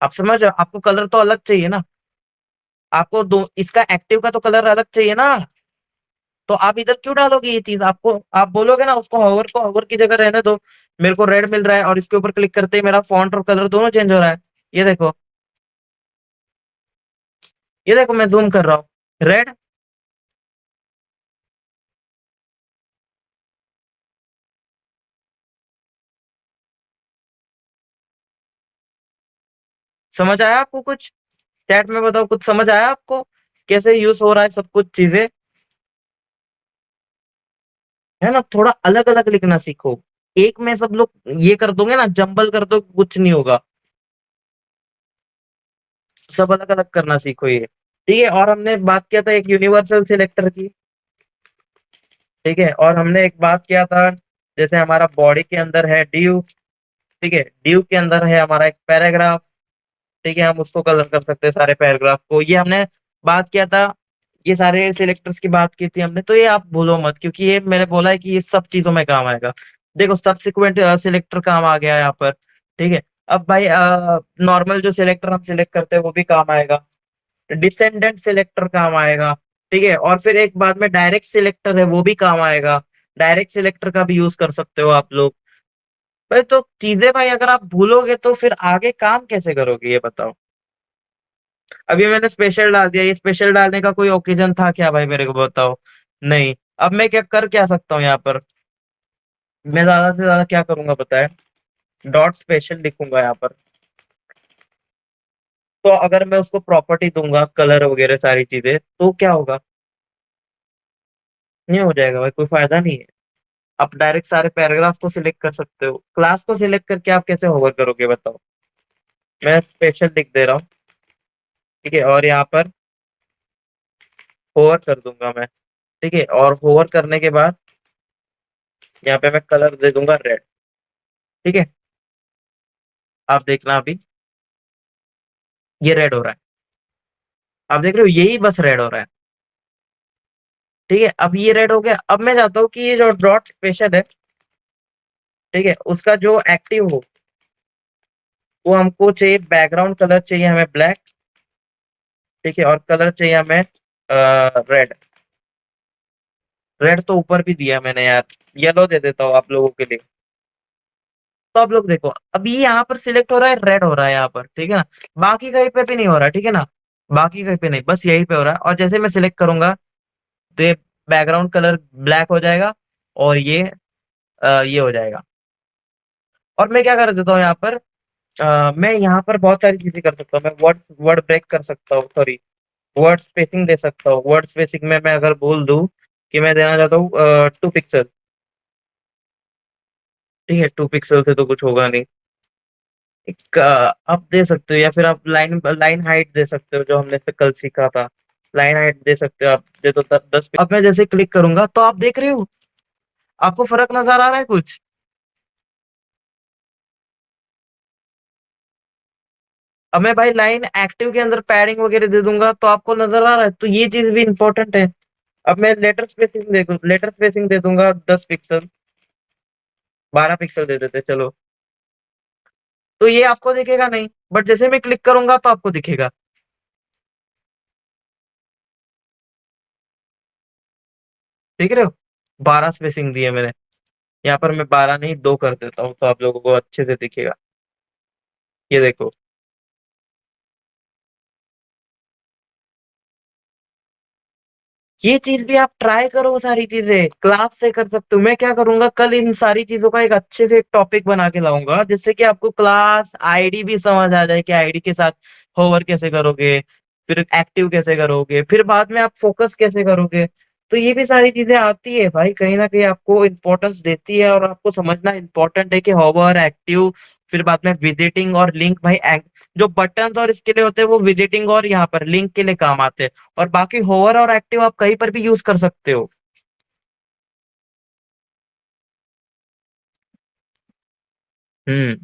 आप समझ रहे हो? आपको कलर तो अलग चाहिए ना, आपको दो इसका एक्टिव का तो कलर अलग चाहिए ना। तो आप इधर क्यों डालोगे ये चीज? आपको आप बोलोगे ना उसको, हॉवर को हॉवर की जगह रहने दो, मेरे को रेड मिल रहा है और इसके ऊपर क्लिक करते ही मेरा फॉन्ट और कलर दोनों चेंज हो रहा है। ये देखो, ये देखो, मैं जूम कर रहा हूँ, रेड। समझ आया आपको कुछ? चैट में बताओ, कुछ समझ आया आपको कैसे यूज हो रहा है सब कुछ चीजें? है ना, थोड़ा अलग अलग लिखना सीखो। एक में सब लोग ये कर दोगे ना, जंबल कर दो, कुछ नहीं होगा। सब अलग अलग करना सीखो ये। ठीक है, और हमने बात किया था एक यूनिवर्सल सिलेक्टर की। ठीक है, और हमने एक बात किया था, जैसे हमारा बॉडी के अंदर है ड्यू, ठीक है, ड्यू के अंदर है हमारा एक पैराग्राफ। ठीक है, हम उसको कलर कर सकते हैं सारे पैराग्राफ को, ये हमने बात किया था। ये सारे सिलेक्टर्स की बात की थी हमने, तो ये आप भूलो मत, क्योंकि ये मैंने बोला है कि ये सब चीजों में काम आएगा। देखो, सब्सिक्वेंट सिलेक्टर काम आ गया यहाँ पर। ठीक है, अब भाई नॉर्मल जो सिलेक्टर हम सिलेक्ट करते हैं वो भी काम आएगा, डिसेंडेंट सिलेक्टर काम आएगा। ठीक है, और फिर एक बाद में डायरेक्ट सिलेक्टर है वो भी काम आएगा, डायरेक्ट सिलेक्टर का भी यूज कर सकते हो आप लोग। भाई तो चीजें भाई अगर आप भूलोगे तो फिर आगे काम कैसे करोगे ये बताओ। अभी मैंने स्पेशल डाल दिया, ये स्पेशल डालने का कोई ओकेजन था क्या भाई, मेरे को बताओ। नहीं। अब मैं क्या कर क्या सकता हूँ यहाँ पर? मैं ज्यादा से ज्यादा क्या करूंगा पता है? डॉट स्पेशल लिखूंगा यहाँ पर। तो अगर मैं उसको प्रॉपर्टी दूंगा, कलर वगैरह सारी चीजें, तो क्या होगा? नहीं हो जाएगा भाई, कोई फायदा नहीं है। आप डायरेक्ट सारे पैराग्राफ को सिलेक्ट कर सकते हो, क्लास को सिलेक्ट करके आप कैसे होवर करोगे बताओ? मैं स्पेशल लिख दे रहा हूँ, ठीक है, और यहाँ पर होवर कर दूंगा मैं। ठीक है, और होवर करने के बाद यहाँ पे मैं कलर दे दूंगा रेड। ठीक है, आप देखना अभी ये रेड हो रहा है। आप देख रहे हो, यही बस रेड हो रहा है। ठीक है, अब ये रेड हो गया। अब मैं चाहता हूँ कि ये जो डॉट स्पेशल है, ठीक है, उसका जो एक्टिव हो, वो हमको चाहिए, बैकग्राउंड कलर चाहिए हमें ब्लैक। ठीक है, और कलर चाहिए हमें रेड। रेड तो ऊपर भी दिया मैंने यार, येलो दे देता हूँ आप लोगों के लिए। तो आप लोग देखो, अभी यहाँ पर सिलेक्ट हो रहा है, रेड हो रहा है यहाँ पर, ठीक है ना। बाकी कहीं पे भी नहीं हो रहा, ठीक है ना। बाकी कहीं पे नहीं, बस यहीं पे हो रहा है, और जैसे मैं सिलेक्ट करूंगा तो ये बैकग्राउंड कलर ब्लैक हो जाएगा, और ये हो जाएगा। और मैं क्या कर देता हूँ यहाँ पर, मैं यहाँ पर बहुत सारी चीजें कर सकता हूँ। मैं वर्ड वर्ड ब्रेक कर सकता हूँ, सॉरी, वर्ड स्पेसिंग दे सकता हूँ। वर्ड स्पेसिंग में मैं अगर बोल दूं कि मैं देना चाहता हूँ 2 पिक्सल, ठीक है, 2 पिक्सल से तो कुछ होगा नहीं। एक आप दे सकते हो, या फिर आप लाइन लाइन हाइट दे सकते हो, जो हमने से कल सीखा था। लाइन हाइट दे सकते हो आप, दे तो 10। अब मैं जैसे क्लिक करूंगा तो आप देख रहे हो, आपको फर्क नजर आ रहा है कुछ? अब मैं भाई लाइन एक्टिव के अंदर पैडिंग वगैरह दे दूंगा तो आपको नजर आ रहा है, तो ये चीज भी इंपॉर्टेंट है। अब मैं लेटर स्पेसिंग दे दूंगा 10 पिक्सल, 12 पिक्सल दे देते चलो। तो ये आपको दिखेगा नहीं, बट जैसे मैं क्लिक करूंगा तो आपको दिखेगा। देख रहे हो, 12 स्पेसिंग दी है मैंने। यहाँ पर मैं 12 नहीं, 2 कर देता हूँ, तो आप लोगों को अच्छे से दिखेगा। ये देखो, ये चीज भी आप ट्राई करो, सारी चीजें क्लास से कर सकते हो। मैं क्या करूंगा, कल इन सारी चीजों का एक अच्छे से एक टॉपिक बना के लाऊंगा, जिससे कि आपको क्लास आईडी भी समझ आ जाए कि आईडी के साथ होवर कैसे करोगे, फिर एक्टिव कैसे करोगे, फिर बाद में आप फोकस कैसे करोगे। तो ये भी सारी चीजें आती है भाई, कहीं ना कहीं आपको इम्पोर्टेंस देती है, और आपको समझना इम्पोर्टेंट है कि होवर, एक्टिव, फिर बाद में विजिटिंग और लिंक भाई। जो बटन्स और इसके लिए होते हैं वो विजिटिंग और यहाँ पर लिंक के लिए काम आते हैं, और बाकी होवर और एक्टिव आप कहीं पर भी यूज कर सकते हो। हम्म।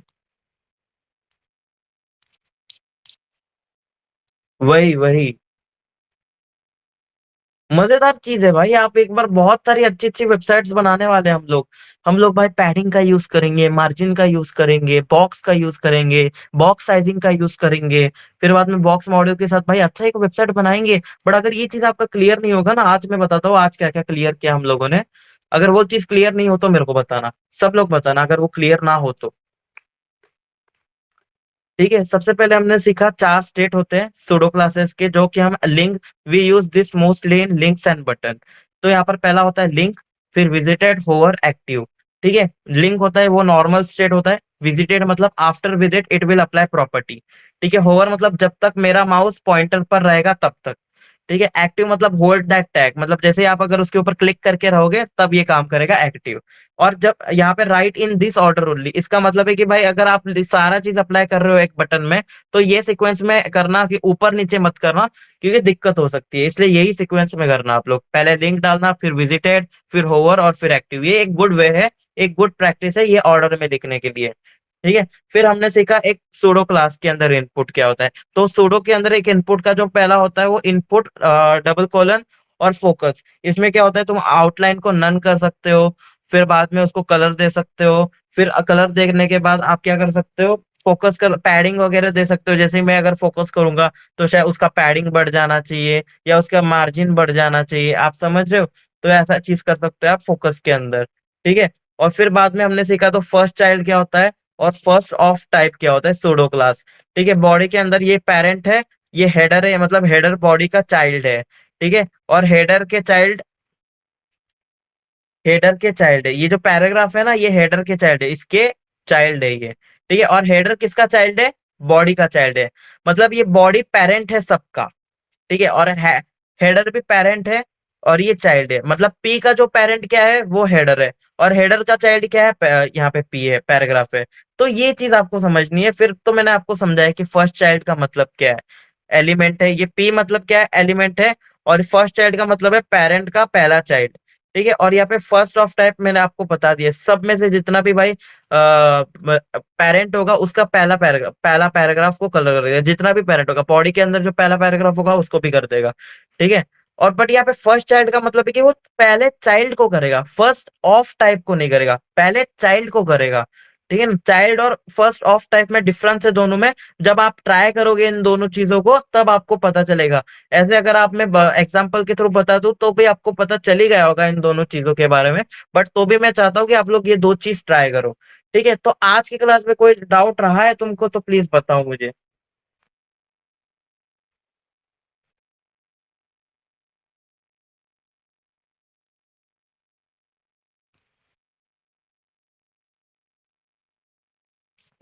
वही वही मजेदार चीज है भाई। आप एक बार, बहुत सारी अच्छी अच्छी वेबसाइट्स बनाने वाले हैं हम लोग भाई पैडिंग का यूज करेंगे, मार्जिन का यूज करेंगे, बॉक्स का यूज करेंगे, बॉक्स साइजिंग का यूज करेंगे, फिर बाद में बॉक्स मॉडल के साथ भाई अच्छा एक वेबसाइट बनाएंगे। बट अगर ये चीज आपका क्लियर नहीं होगा ना, आज मैं बताता हूँ आज क्या क्या क्लियर किया हम लोगों ने। अगर वो चीज क्लियर नहीं हो तो मेरे को बताना, सब लोग बताना अगर वो क्लियर ना हो तो। ठीक है, सबसे पहले हमने सीखा 4 स्टेट होते हैं सूडो क्लासेस के, जो कि हम link, we use this mostly in links and button. तो यहाँ पर पहला होता है लिंक, फिर विजिटेड, होवर, एक्टिव। ठीक है, लिंक होता है वो नॉर्मल स्टेट होता है, विजिटेड मतलब after visit it will apply property. ठीक है, होवर मतलब जब तक मेरा माउस पॉइंटर पर रहेगा तब तक। ठीक है, एक्टिव मतलब होल्ड दैट टैग, मतलब जैसे ही आप अगर उसके ऊपर क्लिक करके रहोगे तब ये काम करेगा एक्टिव। और जब यहाँ पे right in this order only, इसका मतलब है कि भाई अगर आप सारा चीज अप्लाई कर रहे हो एक बटन में, तो ये सीक्वेंस में करना, कि ऊपर नीचे मत करना, क्योंकि दिक्कत हो सकती है। इसलिए यही सीक्वेंस में करना आप लोग, पहले लिंक डालना, फिर विजिटेड, फिर होवर, और फिर एक्टिव। ये एक गुड वे है, एक गुड प्रैक्टिस है ये ऑर्डर में लिखने के लिए। ठीक है, फिर हमने सीखा एक सूडो क्लास के अंदर इनपुट क्या होता है। तो सूडो के अंदर एक इनपुट का जो पहला होता है वो इनपुट, डबल कॉलन और फोकस। इसमें क्या होता है, तुम आउटलाइन को नन कर सकते हो, फिर बाद में उसको कलर दे सकते हो, फिर कलर देखने के बाद आप क्या कर सकते हो, फोकस कर पैडिंग वगैरह दे सकते हो। जैसे मैं अगर फोकस करूंगा तो शायद उसका पैडिंग बढ़ जाना चाहिए, या उसका मार्जिन बढ़ जाना चाहिए, आप समझ रहे हो। तो ऐसा चीज कर सकते हो आप फोकस के अंदर। ठीक है, और फिर बाद में हमने सीखा तो फर्स्ट चाइल्ड क्या होता है, और फर्स्ट ऑफ टाइप क्या होता है सूडो क्लास। ठीक है, बॉडी के अंदर ये पेरेंट है, ये हेडर है, मतलब हेडर बॉडी का चाइल्ड है। ठीक है, और हेडर के चाइल्ड है, ये जो पैराग्राफ है ना, ये हेडर के चाइल्ड है, इसके चाइल्ड है ये। ठीक है, और हेडर किसका चाइल्ड है, बॉडी का चाइल्ड है। मतलब ये बॉडी पेरेंट है सबका। ठीक है, और हेडर भी पेरेंट है, और ये चाइल्ड है। मतलब पी का जो पेरेंट क्या है वो हेडर है, और हेडर का चाइल्ड क्या है, यहाँ पे पी है, पैराग्राफ है। तो ये चीज आपको समझनी है। फिर तो मैंने आपको समझाया कि फर्स्ट चाइल्ड का मतलब क्या है, एलिमेंट है। ये पी मतलब क्या है, एलिमेंट है। और फर्स्ट चाइल्ड का मतलब है पेरेंट का पहला चाइल्ड। ठीक है, और यहाँ पे फर्स्ट ऑफ टाइप मैंने आपको बता दिया, सब में से जितना भी भाई पेरेंट होगा उसका पहला पैराग्राफ को कलर करेगा। जितना भी पेरेंट होगा बॉडी के अंदर, जो पहला पैराग्राफ होगा उसको भी कर देगा। ठीक है, और बट यहाँ पे फर्स्ट चाइल्ड का मतलब है कि वो पहले चाइल्ड को करेगा, फर्स्ट ऑफ टाइप को नहीं करेगा, पहले चाइल्ड को करेगा। ठीक है ना, चाइल्ड और फर्स्ट ऑफ टाइप में डिफरेंस है दोनों में। जब आप ट्राई करोगे इन दोनों चीजों को तब आपको पता चलेगा। ऐसे अगर आप मैं एग्जाम्पल के थ्रू बता दूं तो भी आपको पता चल ही गया होगा इन दोनों चीजों के बारे में। बट तो भी मैं चाहता हूँ कि आप लोग ये दो चीज ट्राई करो। ठीक है, तो आज की क्लास में कोई डाउट रहा है तुमको तो प्लीज बताओ मुझे।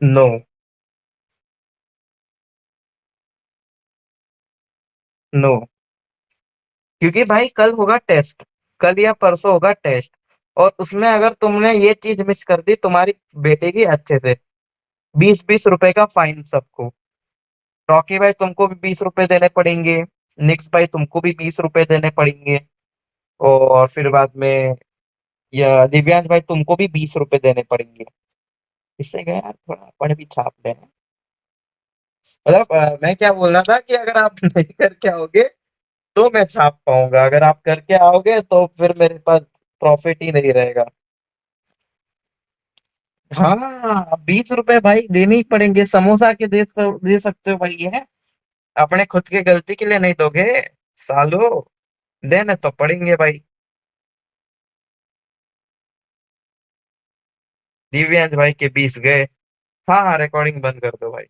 नो। नो, क्योंकि भाई कल होगा टेस्ट, कल या परसों होगा टेस्ट, और उसमें अगर तुमने ये चीज मिस कर दी, तुम्हारी बेटेगी अच्छे से 20-20 रुपए का फाइन सबको। रॉकी भाई तुमको भी 20 रुपए देने पड़ेंगे, निक्स भाई तुमको भी 20 रुपए देने पड़ेंगे, और फिर बाद में या दिव्यांश भाई तुमको भी 20 रुपए देने पड़ेंगे। इससे क्या यार, थोड़ा अपन भी छाप लेना। मतलब मैं क्या बोल रहा था कि अगर आप नहीं करके आओगे तो मैं छाप पाऊंगा, अगर आप करके आओगे तो फिर मेरे पास प्रॉफिट ही नहीं रहेगा। हाँ, 20 रुपए भाई देने ही पड़ेंगे, समोसा के दे सकते हो भाई ये, अपने खुद के गलती के लिए नहीं दोगे सालो, देने तो पड़ेंगे भाई। दिव्यांश भाई के 20 गए। हाँ हाँ, रिकॉर्डिंग बंद कर दो भाई।